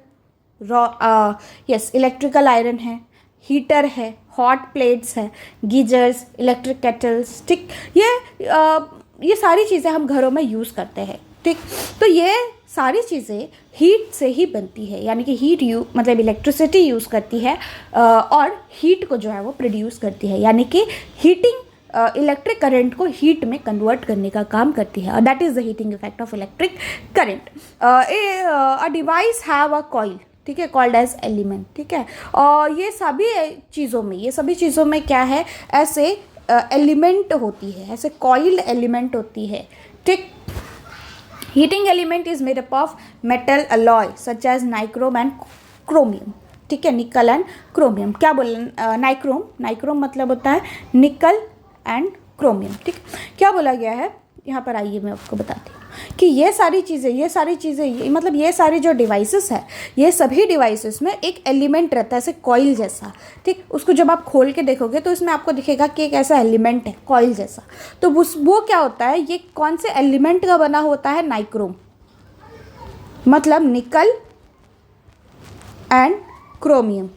यस, इलेक्ट्रिकल आयरन है, हीटर है, हॉट प्लेट्स है, गीजर्स, इलेक्ट्रिक केटल्स। ठीक, ये सारी चीज़ें हम घरों में यूज़ करते हैं। ठीक, तो ये सारी चीज़ें हीट से ही बनती है, यानी कि मतलब इलेक्ट्रिसिटी यूज़ करती है और हीट को जो है वो प्रोड्यूस करती है, यानी कि हीटिंग इलेक्ट्रिक करंट को हीट में कन्वर्ट करने का काम करती है, और that is the heating effect of electric current. A device have a coil, ठीक है, कॉल्ड एज एलिमेंट। ठीक है, और ये सभी चीज़ों में क्या है, ऐसे एलिमेंट होती है, ऐसे कॉइल्ड एलिमेंट होती है। ठीक, heating element is made up of metal alloy such as nichrome and chromium. ठीक है, निकल एंड क्रोमियम। क्या बोला, नाइक्रोम मतलब होता है निकल एंड क्रोमियम। ठीक, क्या बोला गया है यहाँ पर, आइए मैं आपको बताती हूँ कि ये सारी चीज़ें मतलब ये सारी जो डिवाइसेस है, ये सभी डिवाइसेस में एक एलिमेंट रहता है ऐसे कॉइल जैसा। ठीक, उसको जब आप खोल के देखोगे तो इसमें आपको दिखेगा कि एक ऐसा एलिमेंट है कॉइल जैसा, तो वो क्या होता है, ये कौन से एलिमेंट का बना होता है, नाइक्रोम, मतलब निकल एंड क्रोमियम।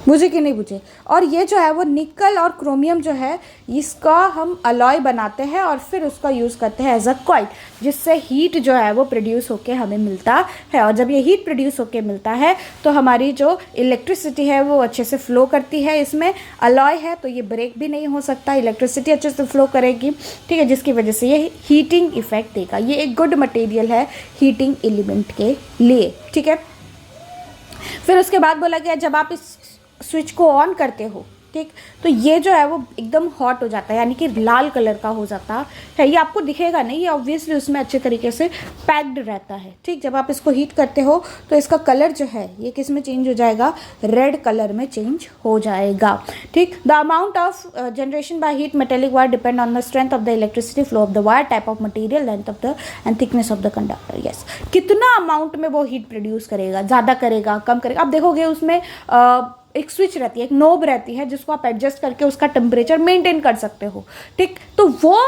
बुझे कि नहीं बुझे? और ये जो है वो निकल और क्रोमियम जो है, इसका हम अलॉय बनाते हैं और फिर उसका यूज़ करते हैं एज अ कॉइल, जिससे हीट जो है वो प्रोड्यूस होके हमें मिलता है। और जब ये हीट प्रोड्यूस होके मिलता है तो हमारी जो इलेक्ट्रिसिटी है वो अच्छे से फ्लो करती है। इसमें अलॉय है तो ये ब्रेक भी नहीं हो सकता, इलेक्ट्रिसिटी अच्छे से फ्लो करेगी। ठीक है, जिसकी वजह से ये हीटिंग इफेक्ट देगा। ये एक गुड मटेरियल है हीटिंग एलिमेंट के लिए। ठीक है, फिर उसके बाद बोला गया जब आप इस स्विच को ऑन करते हो, ठीक, तो ये जो है वो एकदम हॉट हो जाता है, यानी कि लाल कलर का हो जाता है। ये आपको दिखेगा नहीं, ये ऑब्वियसली उसमें अच्छे तरीके से पैक्ड रहता है, ठीक। जब आप इसको हीट करते हो तो इसका कलर जो है ये किस में चेंज हो जाएगा, रेड कलर में चेंज हो जाएगा, ठीक। The amount of generation by heat metallic wire depend on the strength of the electricity flow of the wire, type of material, length of the end thickness of the conductor. Yes, कितना amount में वो heat produce करेगा, ज़्यादा करेगा, कम करेगा। आप देखोगे उसमें एक स्विच रहती है, एक नोब रहती है, जिसको आप एडजस्ट करके उसका टेम्परेचर मेंटेन कर सकते हो, ठीक। तो वो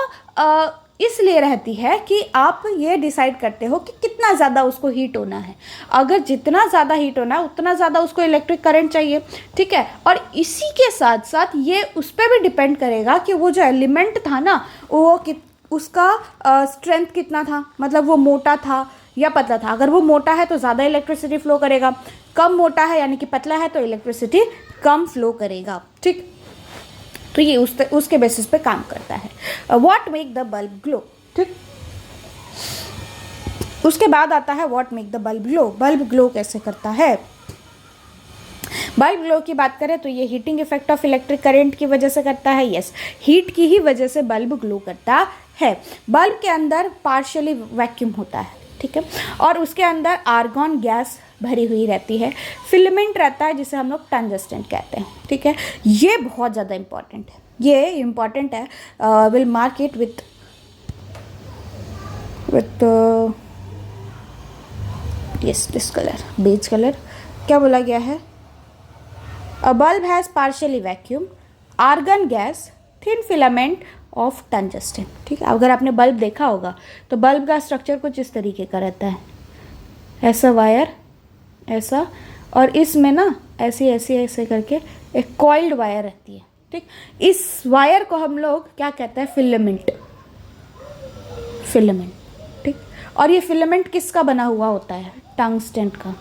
इसलिए रहती है कि आप ये डिसाइड करते हो कि कितना ज़्यादा उसको हीट होना है। अगर जितना ज़्यादा हीट होना है उतना ज़्यादा उसको इलेक्ट्रिक करंट चाहिए, ठीक है। और इसी के साथ साथ ये उस पर भी डिपेंड करेगा कि वो जो एलिमेंट था ना, वो उसका स्ट्रेंथ कितना था, मतलब वो मोटा था या पतला था। अगर वो मोटा है तो ज़्यादा इलेक्ट्रिसिटी फ्लो करेगा, कम मोटा है यानी कि पतला है तो इलेक्ट्रिसिटी कम फ्लो करेगा, ठीक। तो ये उसके बेसिस पे काम करता है। What make the bulb glow, ठीक। उसके बाद आता है what make the bulb glow. Bulb glow कैसे करता है? बल्ब ग्लो की बात करें तो ये heating effect of electric current की वजह से करता है। यस, हीट की ही वजह से बल्ब ग्लो करता है। बल्ब के अंदर पार्शियली वैक्यूम होता है, ठीक है, और उसके अंदर आर्गॉन गैस भरी हुई रहती है। फिलामेंट रहता है जिसे हम लोग टंगस्टन कहते हैं, ठीक है। ये बहुत ज़्यादा इंपॉर्टेंट है, ये इंपॉर्टेंट है। Will mark it with yes this colour, beige colour. क्या बोला गया है? A bulb has partially vacuum, argon gas, thin filament of tungsten, ठीक है। अगर आपने बल्ब देखा होगा तो बल्ब का स्ट्रक्चर कुछ इस तरीके का रहता है, ऐसा वायर, ऐसा, और इसमें ना ऐसे ऐसे ऐसे करके एक कॉइल्ड वायर रहती है, ठीक। इस वायर को हम लोग क्या कहते हैं? फिलामेंट, फिलामेंट, ठीक। और ये फिलामेंट किसका बना हुआ होता है? टंगस्टन का।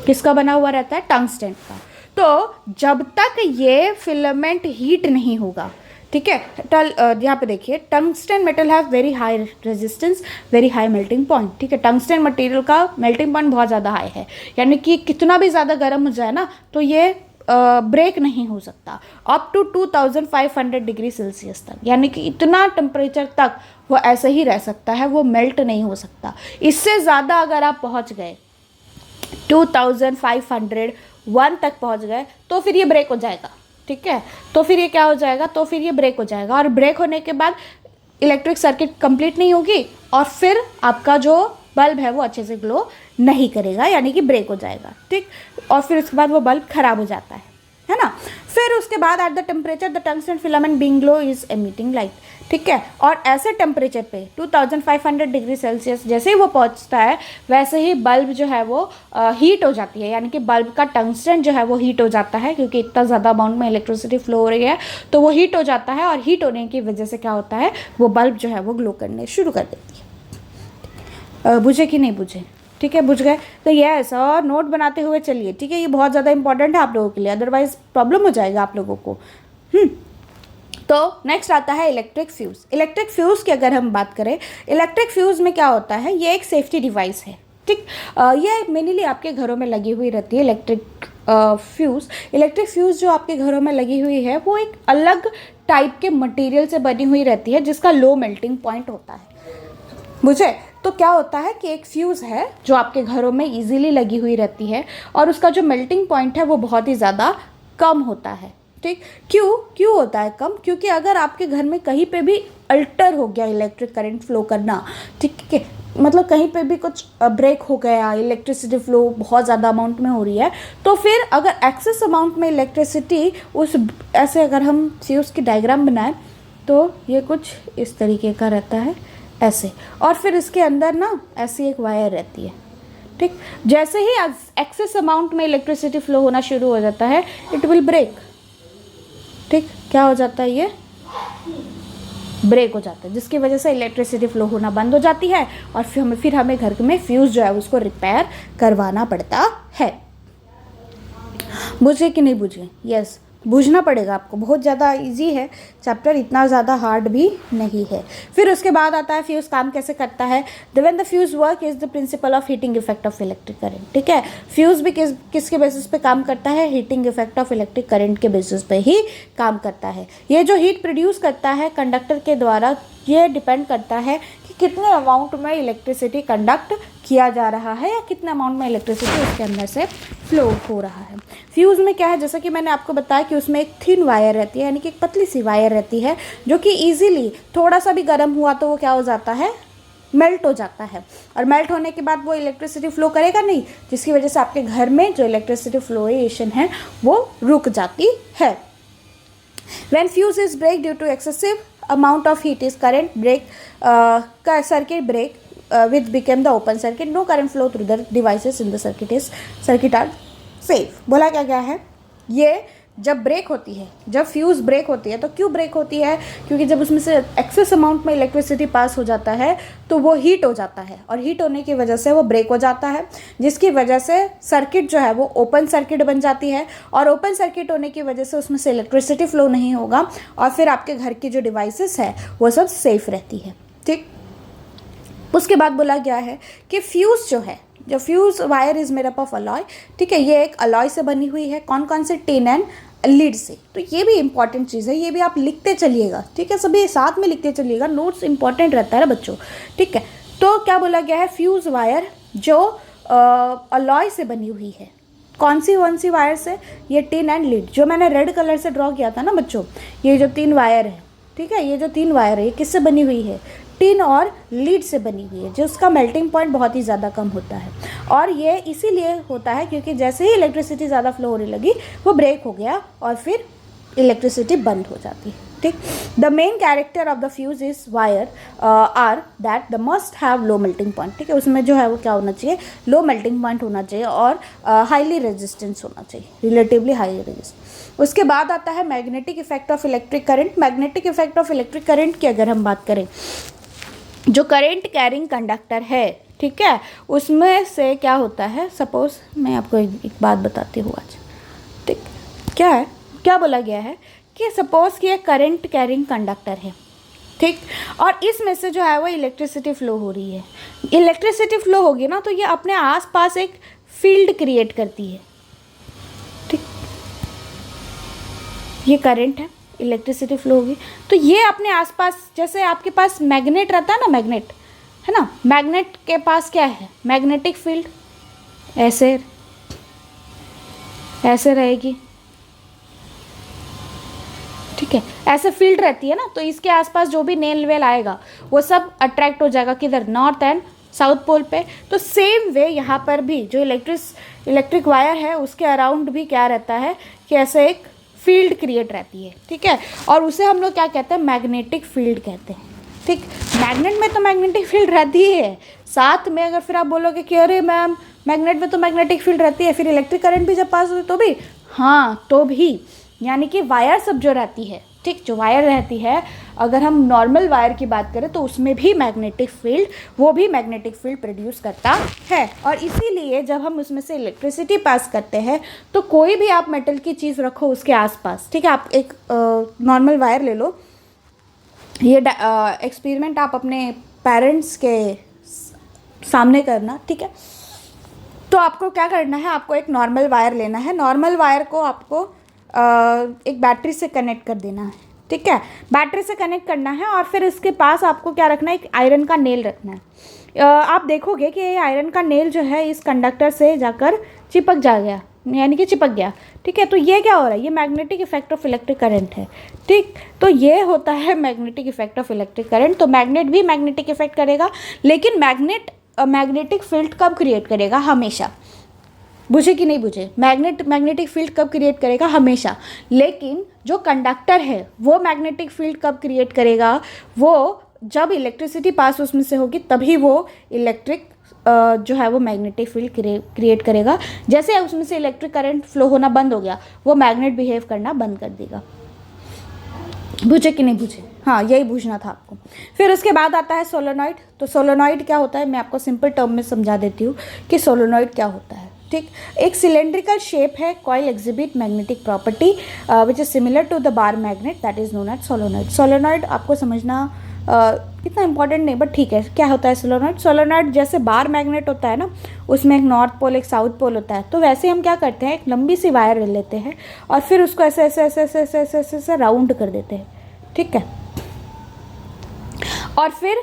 किसका बना हुआ रहता है? टंगस्टन का। तो जब तक ये फिलामेंट हीट नहीं होगा, ठीक है, यहाँ पे देखिए, tungsten metal have very high resistance, very high melting point, ठीक है। टंगस्टन मटेरियल का मेल्टिंग पॉइंट बहुत ज़्यादा हाई है, यानी कि कितना भी ज़्यादा गर्म हो जाए ना तो ये ब्रेक नहीं हो सकता, अप टू 2500 डिग्री सेल्सियस तक, यानी कि इतना टेम्परेचर तक वो ऐसे ही रह सकता है, वो मेल्ट नहीं हो सकता। इससे ज़्यादा अगर आप पहुँच गए 2501 तक पहुँच गए तो फिर ये ब्रेक हो जाएगा, ठीक है। तो फिर ये क्या हो जाएगा? तो फिर ये ब्रेक हो जाएगा, और ब्रेक होने के बाद इलेक्ट्रिक सर्किट कंप्लीट नहीं होगी, और फिर आपका जो बल्ब है वो अच्छे से ग्लो नहीं करेगा, यानी कि ब्रेक हो जाएगा, ठीक। और फिर उसके बाद वो बल्ब खराब हो जाता है ना। फिर उसके बाद at the temperature the tungsten filament being glow is emitting light, ठीक है। और ऐसे टेम्परेचर पे 2500 डिग्री सेल्सियस जैसे ही वो पहुंचता है वैसे ही बल्ब जो है वो हीट हो जाती है, यानी कि बल्ब का टंगस्टन जो है वो हीट हो जाता है, क्योंकि इतना ज़्यादा अमाउंट में इलेक्ट्रिसिटी फ्लो हो रही है तो वो हीट हो जाता है, और हीट होने की वजह से क्या होता है? वो बल्ब जो है वो ग्लो करने शुरू कर देती है। बुझे कि नहीं बुझे? ठीक है, बुझ गए तो यस, और नोट बनाते हुए चलिए, ठीक है। ये बहुत ज़्यादा इंपॉर्टेंट है आप लोगों के लिए, अदरवाइज प्रॉब्लम हो जाएगा आप लोगों को। तो नेक्स्ट आता है इलेक्ट्रिक फ्यूज़। इलेक्ट्रिक फ्यूज़ की अगर हम बात करें, इलेक्ट्रिक फ्यूज़ में क्या होता है? ये एक सेफ्टी डिवाइस है, ठीक। ये मेनली आपके घरों में लगी हुई रहती है इलेक्ट्रिक फ्यूज़। इलेक्ट्रिक फ्यूज़ जो आपके घरों में लगी हुई है वो एक अलग टाइप के मटेरियल से बनी हुई रहती है जिसका लो मेल्टिंग पॉइंट होता है, मुझे। तो क्या होता है कि एक फ्यूज़ है जो आपके घरों में इजीली लगी हुई रहती है, और उसका जो मेल्टिंग पॉइंट है वो बहुत ही ज़्यादा कम होता है, ठीक। क्यों होता है कम? क्योंकि अगर आपके घर में कहीं पे भी अल्टर हो गया इलेक्ट्रिक करंट फ्लो करना, ठीक है, मतलब कहीं पे भी कुछ ब्रेक हो गया, इलेक्ट्रिसिटी फ्लो बहुत ज़्यादा अमाउंट में हो रही है, तो फिर अगर एक्सेस अमाउंट में इलेक्ट्रिसिटी उस ऐसे अगर हम फ्यूज़ की डायग्राम बनाएं तो ये कुछ इस तरीके का रहता है, ऐसे, और फिर इसके अंदर ना ऐसी एक वायर रहती है, ठीक। जैसे ही एक्सेस अमाउंट में इलेक्ट्रिसिटी फ्लो होना शुरू हो जाता है इट विल ब्रेक, ठीक। क्या हो जाता है? ये ब्रेक हो जाता है, जिसकी वजह से इलेक्ट्रिसिटी फ्लो होना बंद हो जाती है, और फिर हमें घर में फ्यूज़ जो है उसको रिपेयर करवाना पड़ता है। बुझे कि नहीं बुझे? यस। बूझना पड़ेगा आपको, बहुत ज़्यादा इजी है चैप्टर, इतना ज़्यादा हार्ड भी नहीं है। फिर उसके बाद आता है फ्यूज़ काम कैसे करता है। When the fuse work is the principle of heating effect of electric current. ठीक है, फ्यूज़ भी किसके बेसिस पे काम करता है, heating effect of electric current के बेसिस पे ही काम करता है। ये जो हीट प्रोड्यूस करता है कंडक्टर के द्वारा, ये डिपेंड करता है कि कितने अमाउंट में इलेक्ट्रिसिटी कंडक्ट किया जा रहा है या कितने अमाउंट में इलेक्ट्रिसिटी उसके अंदर से फ्लो हो रहा है। फ्यूज़ में क्या है, जैसा कि मैंने आपको बताया कि उसमें एक थिन वायर रहती है, यानी कि एक पतली सी वायर रहती है, जो कि ईजिली थोड़ा सा भी गर्म हुआ तो वो क्या हो जाता है, मेल्ट हो जाता है। और मेल्ट होने के बाद वो इलेक्ट्रिसिटी फ्लो करेगा नहीं, जिसकी वजह से आपके घर में जो इलेक्ट्रिसिटी फ्लोएशन है वो रुक जाती है। When fuse is break due to excessive amount of heat is current break, circuit break which became the open circuit, no current flow through the devices in the circuit are safe। बोला क्या गया है, ये जब break होती है, जब fuse break होती है, तो क्यों ब्रेक होती है, क्योंकि जब उसमें से एक्सेस अमाउंट में इलेक्ट्रिसिटी पास हो जाता है तो वो हीट हो जाता है, और हीट होने की वजह से वो ब्रेक हो जाता है, जिसकी वजह से सर्किट जो है वो ओपन सर्किट बन जाती है, और ओपन सर्किट होने की वजह से उसमें से इलेक्ट्रिसिटी फ्लो नहीं होगा, और फिर आपके घर की जो डिवाइसेस है वो सब सेफ रहती है। ठीक, उसके बाद बोला गया है कि फ्यूज़ जो है, जो fuse wire is made up of alloy. ठीक है, ये एक अलॉय से बनी हुई है, कौन कौन से, टिन एंड लीड से। तो ये भी इंपॉर्टेंट चीज़ है, ये भी आप लिखते चलिएगा। ठीक है, सभी साथ में लिखते चलिएगा, नोट्स इंपॉर्टेंट रहता है ना बच्चों। ठीक है, तो क्या बोला गया है, फ्यूज़ वायर जो अलॉय से बनी हुई है, कौन सी वायर से, ये टिन एंड लीड, जो मैंने रेड कलर से ड्रॉ किया था ना बच्चों, ये जो 3 वायर है। ठीक है, ये जो 3 वायर है ये किससे बनी हुई है, टिन और लीड से बनी हुई है, जो उसका मेल्टिंग पॉइंट बहुत ही ज़्यादा कम होता है। और ये इसीलिए होता है क्योंकि जैसे ही इलेक्ट्रिसिटी ज़्यादा फ्लो होने लगी वो ब्रेक हो गया और फिर इलेक्ट्रिसिटी बंद हो जाती है। ठीक, the main character of the fuse is wire are that the must have low melting point. ठीक है, उसमें जो है वो क्या होना चाहिए, लो मेल्टिंग पॉइंट होना चाहिए और हाईली रेजिस्टेंस होना चाहिए, रिलेटिवली हाई रेजिस्टेंस। उसके बाद आता है magnetic effect of electric current. Magnetic effect of electric current की अगर हम बात करें, जो करंट कैरिंग कंडक्टर है, ठीक है, उसमें से क्या होता है, सपोज मैं आपको एक बात बताती हूँ आज। ठीक, क्या है, क्या बोला गया है कि सपोज कि एक करंट कैरिंग कंडक्टर है, ठीक, और इसमें से जो है वो इलेक्ट्रिसिटी फ्लो हो रही है। इलेक्ट्रिसिटी फ्लो होगी ना तो ये अपने आसपास एक फील्ड क्रिएट करती है। ठीक, ये करंट है, इलेक्ट्रिसिटी फ्लो होगी तो ये अपने आसपास, जैसे आपके पास मैग्नेट रहता है ना, मैग्नेट है ना, मैग्नेट के पास क्या है, मैग्नेटिक फील्ड ऐसे ऐसे रहेगी। ठीक है, ऐसे फील्ड रहती है ना, तो इसके आसपास जो भी नेल वेल आएगा वो सब अट्रैक्ट हो जाएगा किधर, नॉर्थ एंड साउथ पोल पे। तो सेम वे यहाँ पर भी जो इलेक्ट्रिक वायर है उसके अराउंड भी क्या रहता है कि ऐसे एक फील्ड क्रिएट रहती है। ठीक है, और उसे हम लोग क्या कहते हैं, मैग्नेटिक फील्ड कहते हैं। ठीक, मैग्नेट में तो मैग्नेटिक फील्ड रहती ही है, साथ में अगर फिर आप बोलोगे कि अरे मैम मैग्नेट में तो मैग्नेटिक फील्ड रहती है, फिर इलेक्ट्रिक करंट भी जब पास होती तो भी, हाँ तो भी, यानी कि वायर सब जो रहती है, ठीक, जो वायर रहती है, अगर हम नॉर्मल वायर की बात करें तो उसमें भी मैग्नेटिक फील्ड, वो भी मैग्नेटिक फील्ड प्रोड्यूस करता है। और इसीलिए जब हम उसमें से इलेक्ट्रिसिटी पास करते हैं तो कोई भी आप मेटल की चीज़ रखो उसके आसपास, ठीक है, आप एक नॉर्मल वायर ले लो, ये एक्सपेरिमेंट आप अपने पेरेंट्स के सामने करना। ठीक है, तो आपको क्या करना है, आपको एक नॉर्मल वायर लेना है, नॉर्मल वायर को आपको एक बैटरी से कनेक्ट कर देना है। ठीक है, बैटरी से कनेक्ट करना है और फिर इसके पास आपको क्या रखना है, एक आयरन का नेल रखना है। आप देखोगे कि ये आयरन का नेल जो है इस कंडक्टर से जाकर चिपक जा गया, यानी कि चिपक गया। ठीक है, तो ये क्या हो रहा है, ये magnetic effect of electric current है। ठीक, तो ये होता है magnetic effect of electric current. तो मैग्नेट भी मैग्नेटिक इफेक्ट करेगा, लेकिन मैग्नेटिक फील्ड कब क्रिएट करेगा, हमेशा, बुझे कि नहीं बुझे, मैग्नेटिक फील्ड कब क्रिएट करेगा, हमेशा। लेकिन जो कंडक्टर है वो मैग्नेटिक फील्ड कब क्रिएट करेगा, वो जब इलेक्ट्रिसिटी पास उसमें से होगी तभी वो इलेक्ट्रिक जो है वो मैग्नेटिक फील्ड क्रिएट करेगा। जैसे उसमें से इलेक्ट्रिक करंट फ्लो होना बंद हो गया, वो मैग्नेट बिहेव करना बंद कर देगा। बुझे कि नहीं बुझे, हाँ यही पूछना था आपको। फिर उसके बाद आता है सोलेनॉइड। तो सोलेनॉइड क्या होता है, मैं आपको सिंपल टर्म में समझा देती हूँ कि सोलेनॉइड क्या होता है। ठीक, एक सिलेंड्रिकल शेप है, coil exhibit magnetic property which is similar to the bar magnet, that is known as solenoid. Solenoid आपको समझना इतना इंपॉर्टेंट नहीं, बट ठीक है। क्या होता है सोलेनॉइड? सोलेनॉइड जैसे बार मैग्नेट होता है ना, उसमें एक नॉर्थ पोल एक साउथ पोल होता है, तो वैसे हम क्या करते हैं, एक लंबी सी वायर ले लेते हैं और फिर उसको ऐसे ऐसे ऐसे ऐसे ऐसे ऐसे ऐसे ऐसे राउंड कर देते हैं, ठीक है। और फिर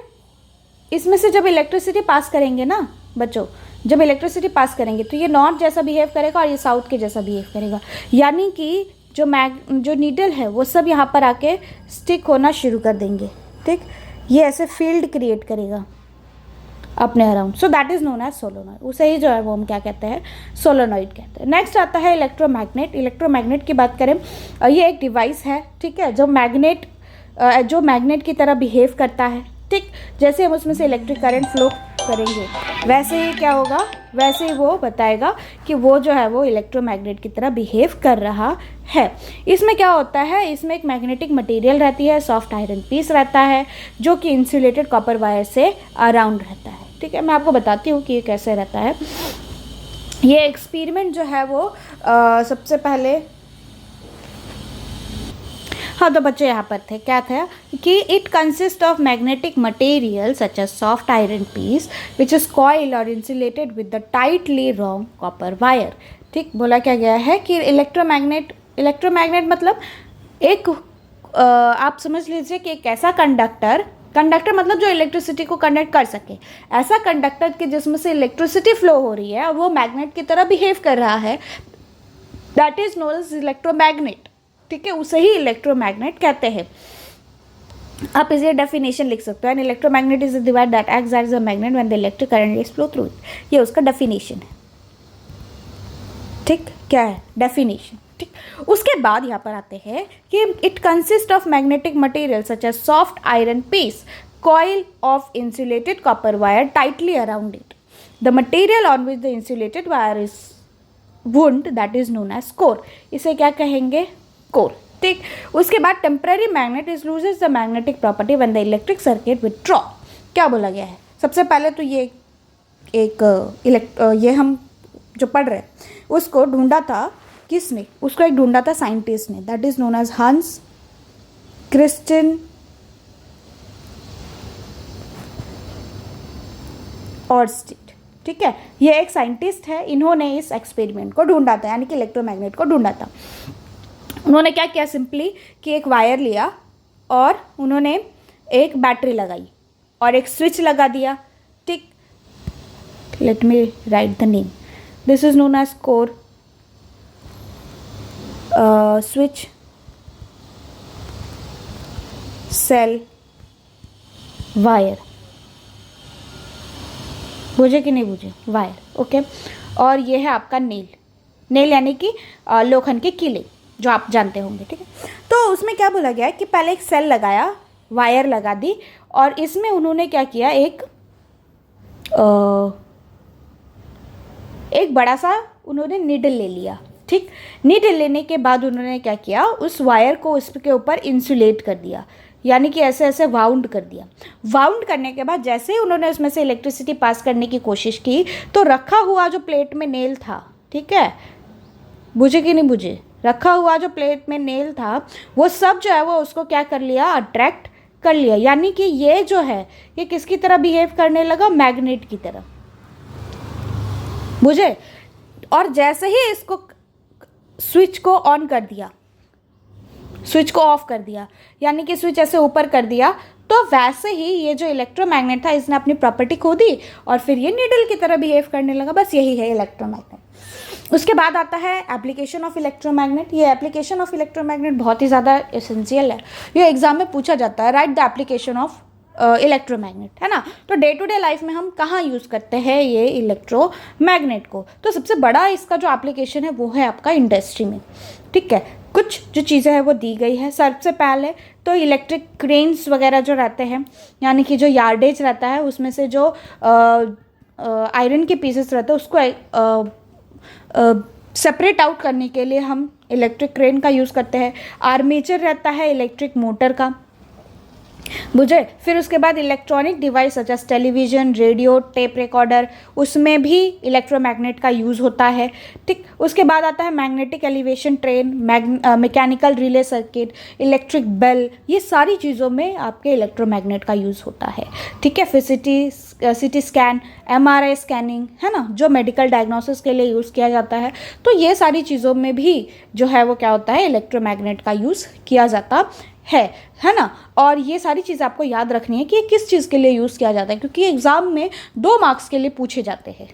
इसमें से जब इलेक्ट्रिसिटी पास करेंगे ना बच्चों, जब इलेक्ट्रिसिटी पास करेंगे तो ये नॉर्थ जैसा बिहेव करेगा और ये साउथ के जैसा बिहेव करेगा, यानी कि जो नीडल है वो सब यहाँ पर आके स्टिक होना शुरू कर देंगे, ठीक। ये ऐसे फील्ड क्रिएट करेगा अपने around, so that is known as solenoid. उसे ही जो है वो हम क्या कहते हैं, सोलेनॉइड कहते हैं। नेक्स्ट आता है इलेक्ट्रोमैग्नेट। इलेक्ट्रोमैग्नेट की बात करें, ये एक डिवाइस है, ठीक है, जो मैग्नेट की तरह बिहेव करता है, ठीक। जैसे हम उसमें से इलेक्ट्रिक करंट फ्लो करेंगे वैसे ही क्या होगा, वैसे ही वो बताएगा कि वो जो है वो इलेक्ट्रोमैग्नेट की तरह बिहेव कर रहा है। इसमें क्या होता है, इसमें एक मैग्नेटिक मटेरियल रहती है, सॉफ्ट आयरन पीस रहता है जो कि इंसुलेटेड कॉपर वायर से अराउंड रहता है, ठीक है। मैं आपको बताती हूँ कि ये कैसे रहता है। ये एक्सपेरिमेंट जो है वो सबसे पहले, हाँ तो बच्चे यहाँ पर थे, क्या था कि it consist of magnetic material such as soft iron piece which is coil और insulated with the tightly wrong copper wire, ठीक। बोला क्या गया है कि इलेक्ट्रोमैग्नेट मतलब एक आप समझ लीजिए कि एक ऐसा कंडक्टर मतलब जो इलेक्ट्रिसिटी को कंडक्ट कर सके, ऐसा कंडक्टर कि जिसमें से इलेक्ट्रिसिटी फ्लो हो रही है और वो मैग्नेट की तरह बिहेव कर रहा है, that is known as electromagnet, ठीक है। उसे ही इलेक्ट्रोमैग्नेट कहते हैं। आप इसे डेफिनेशन लिख सकते हो, an electromagnet is a device that acts as a magnet when the electric current is flow through it. ये उसका डेफिनेशन है, ठीक। क्या है डेफिनेशन, ठीक। उसके बाद यहाँ पर आते हैं कि it consist of magnetic material such as soft iron piece, coil of insulated copper wire tightly around it, the material on which the insulated wire is wound, that is known as core. इसे क्या कहेंगे, core, ठीक। उसके बाद temporary magnet is loses the magnetic property when the electric circuit withdraw. क्या बोला गया है, सबसे पहले तो ये ये हम जो पढ़ रहे हैं उसको ढूंढा था किसने, उसको एक ढूंढा था साइंटिस्ट ने, दैट इज नोन एज हंस क्रिस्टियन ऑर्स्टेड, ठीक है। ये एक साइंटिस्ट है, इन्होंने इस एक्सपेरिमेंट को ढूंढा था, यानी कि इलेक्ट्रोमैग्नेट को ढूंढा था। उन्होंने क्या किया, सिंपली कि एक वायर लिया और उन्होंने एक बैटरी लगाई और एक स्विच लगा दिया, ठीक। Let me write the name, this is known as core, switch, cell, wire. बुझे कि नहीं बुझे, वायर, ओके। और ये है आपका नेल यानी कि लोखंड के कीले, जो आप जानते होंगे, ठीक है। तो उसमें क्या बोला गया है कि पहले एक सेल लगाया, वायर लगा दी और इसमें उन्होंने क्या किया, एक बड़ा सा उन्होंने नीडल ले लिया, ठीक। नीडल लेने के बाद उन्होंने क्या किया, उस वायर को उसके ऊपर इंसुलेट कर दिया, यानी कि ऐसे ऐसे वाउंड कर दिया। वाउंड करने के बाद जैसे ही उन्होंने उसमें से इलेक्ट्रिसिटी पास करने की कोशिश की तो रखा हुआ जो प्लेट में नेल था, ठीक है, बुझे कि नहीं बुझे, रखा हुआ जो प्लेट में नेल था वो सब जो है वो उसको क्या कर लिया, अट्रैक्ट कर लिया, यानी कि ये जो है ये किसकी तरह बिहेव करने लगा, मैग्नेट की तरह, बुझे। और जैसे ही इसको स्विच को ऑन कर दिया, स्विच को ऑफ कर दिया, यानी कि स्विच ऐसे ऊपर कर दिया, तो वैसे ही ये जो इलेक्ट्रोमैग्नेट था इसने अपनी प्रॉपर्टी खो दी और फिर ये नीडल की तरह बिहेव करने लगा। बस यही है इलेक्ट्रोमैग्नेट। उसके बाद आता है एप्लीकेशन ऑफ इलेक्ट्रोमैग्नेट। ये एप्लीकेशन ऑफ इलेक्ट्रोमैग्नेट बहुत ही ज़्यादा एसेंशियल है, ये एग्जाम में पूछा जाता है, right the application of electromagnet, है ना। तो डे टू डे लाइफ में हम कहाँ यूज़ करते हैं ये इलेक्ट्रोमैग्नेट को, तो सबसे बड़ा इसका जो एप्लीकेशन है वो है आपका इंडस्ट्री में, ठीक है। कुछ जो चीज़ें हैं वो दी गई है। सबसे पहले तो इलेक्ट्रिक क्रेन्स वगैरह जो रहते हैं, यानी कि जो यार्डेज रहता है उसमें से जो आयरन के पीसेस रहते हैं उसको सेपरेट आउट करने के लिए हम इलेक्ट्रिक क्रेन का यूज़ करते हैं। आर्मेचर रहता है इलेक्ट्रिक मोटर का, बुझे। फिर उसके बाद electronic device such as television, radio, tape recorder, उसमें भी इलेक्ट्रोमैग्नेट का यूज़ होता है। ठीक, उसके बाद आता है magnetic elevation train, mechanical relay circuit, electric bell, ये सारी चीज़ों में आपके इलेक्ट्रोमैग्नेट का यूज़ होता है। ठीक है, फिर सिटी स्कैन, एमआरआई स्कैनिंग, है ना, जो मेडिकल डायग्नोसिस के लिए यूज़ किया जाता है। तो ये सारी चीज़ों में भी जो है वो क्या होता है, इलेक्ट्रोमैग्नेट का यूज़ किया जाता है ना। और ये सारी चीज़ आपको याद रखनी है कि ये किस चीज़ के लिए यूज़ किया जाता है, क्योंकि एग्ज़ाम में 2 मार्क्स के लिए पूछे जाते हैं।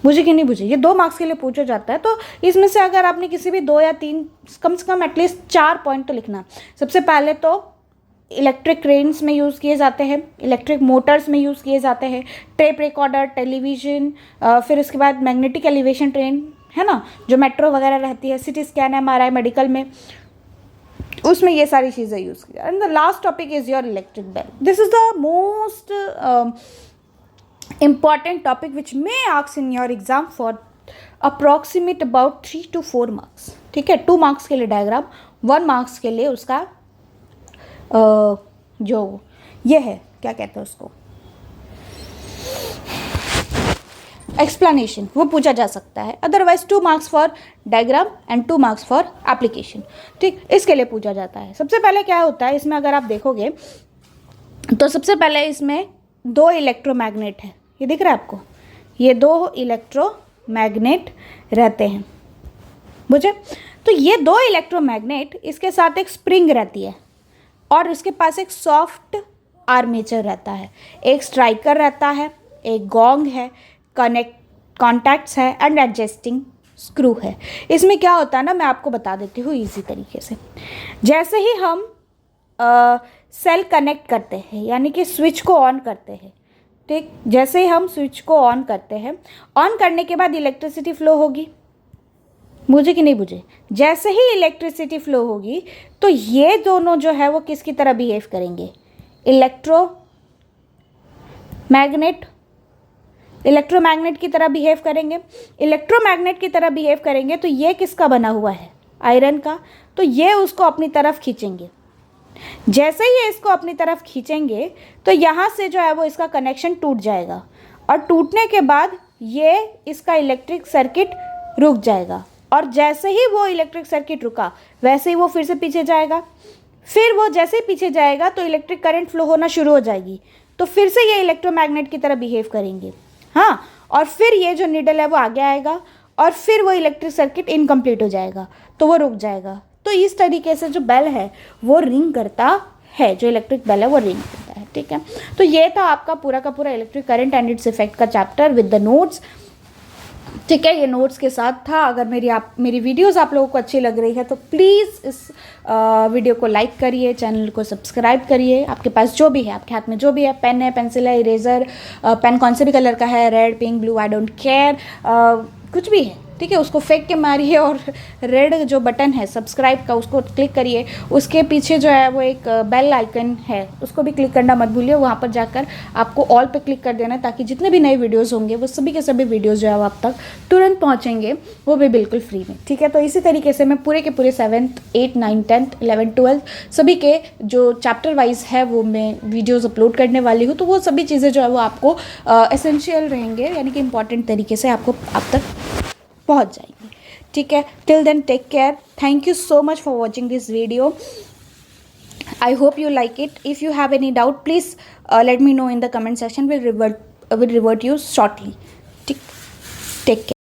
बुझे कि नहीं बुझे, ये 2 मार्क्स के लिए पूछा जाता है। तो इसमें से अगर आपने किसी भी 2 या 3, कम से कम एटलीस्ट 4 पॉइंट तो लिखना। सबसे पहले तो इलेक्ट्रिक क्रेन्स में यूज़ किए जाते हैं, इलेक्ट्रिक मोटर्स में यूज़ किए जाते हैं, टेप रिकॉर्डर, टेलीविज़न, फिर उसके बाद मैग्नेटिक एलिवेशन ट्रेन, है ना, जो मेट्रो वगैरह रहती है, सिटी स्कैन, एमआरआई, मेडिकल में, उसमें ये सारी चीज़ें यूज़ की। And the last topic is your electric bell. This is the most important topic which may ask in your exam for approximate about 3 to 4 marks। ठीक है, 2 मार्क्स के लिए डायग्राम, 1 मार्क्स के लिए उसका जो ये है, क्या कहते हैं उसको, एक्सप्लेनेशन, वो पूछा जा सकता है। Otherwise 2 marks for diagram and 2 marks for application. ठीक, इसके लिए पूछा जाता है। सबसे पहले क्या होता है इसमें, अगर आप देखोगे तो सबसे पहले इसमें 2 इलेक्ट्रोमैग्नेट है, ये दिख रहा है आपको, ये 2 इलेक्ट्रोमैग्नेट रहते हैं। बुझे। तो ये 2 इलेक्ट्रोमैग्नेट, इसके साथ एक स्प्रिंग रहती है और इसके पास एक सॉफ्ट आर्मेचर रहता है, एक स्ट्राइकर रहता है, एक गोंग है, कॉन्टैक्ट्स है एंड एडजस्टिंग स्क्रू है। इसमें क्या होता है ना, मैं आपको बता देती हूँ इजी तरीके से। जैसे ही हम सेल कनेक्ट करते हैं, यानी कि स्विच को ऑन करते हैं, ठीक, जैसे ही हम स्विच को ऑन करते हैं, ऑन करने के बाद इलेक्ट्रिसिटी फ्लो होगी। बुझे कि नहीं बुझे। जैसे ही इलेक्ट्रिसिटी फ्लो होगी तो ये दोनों जो है वो किसकी तरह बिहेव करेंगे, इलेक्ट्रोमैग्नेट की तरह बिहेव करेंगे। इलेक्ट्रोमैग्नेट की तरह बिहेव करेंगे तो ये किसका बना हुआ है, आयरन का, तो ये उसको अपनी तरफ खींचेंगे। जैसे ही ये इसको अपनी तरफ खींचेंगे तो यहाँ से जो है वो इसका कनेक्शन टूट जाएगा और टूटने के बाद ये इसका इलेक्ट्रिक सर्किट रुक जाएगा। और जैसे ही वो इलेक्ट्रिक सर्किट रुका वैसे ही वो फिर से पीछे जाएगा। फिर वो जैसे ही पीछे जाएगा तो इलेक्ट्रिक करंट फ्लो होना शुरू हो जाएगी, तो फिर से ये इलेक्ट्रोमैग्नेट की तरह बिहेव करेंगे। हाँ, और फिर ये जो नीडल है वो आगे आएगा और फिर वो इलेक्ट्रिक सर्किट इनकम्प्लीट हो जाएगा तो वो रुक जाएगा। तो इस तरीके से जो बेल है वो रिंग करता है, जो इलेक्ट्रिक बेल है वो रिंग करता है। ठीक है, तो ये था आपका पूरा का पूरा electric current and its effect का चैप्टर विद द नोट्स। ठीक है, ये नोट्स के साथ था। अगर मेरी वीडियोस आप लोगों को अच्छी लग रही है तो प्लीज़ इस वीडियो को लाइक करिए, चैनल को सब्सक्राइब करिए। आपके पास जो भी है, आपके हाथ में जो भी है, पेन है, पेंसिल है, इरेज़र, पेन कौन से भी कलर का है, red, pink, blue, I don't care, कुछ भी है, ठीक है, उसको फेंक के मारिए और रेड जो बटन है सब्सक्राइब का उसको क्लिक करिए। उसके पीछे जो है वो एक बेल आइकन है, उसको भी क्लिक करना मत भूलिए। वहाँ पर जाकर आपको ऑल पे क्लिक कर देना है ताकि जितने भी नए वीडियोस होंगे वो सभी के सभी वीडियोस जो है वो आप तक तुरंत पहुँचेंगे, वो भी बिल्कुल फ्री में। ठीक है, तो इसी तरीके से मैं पूरे के पूरे 7th, 8th, 9th, 10th, 11th, 12th सभी के जो चैप्टर वाइज है वो मैं वीडियोज़ अपलोड करने वाली हूँ। तो वो सभी चीज़ें जो है वो आपको एसेंशियल रहेंगे, यानी कि इंपॉर्टेंट तरीके से आपको आप तक पहुंच जाएंगे। ठीक है, till then take care, thank you so much for watching this video, I hope you like it. If you have any doubt, please let me know in the comment section. We'll revert you shortly. Take care.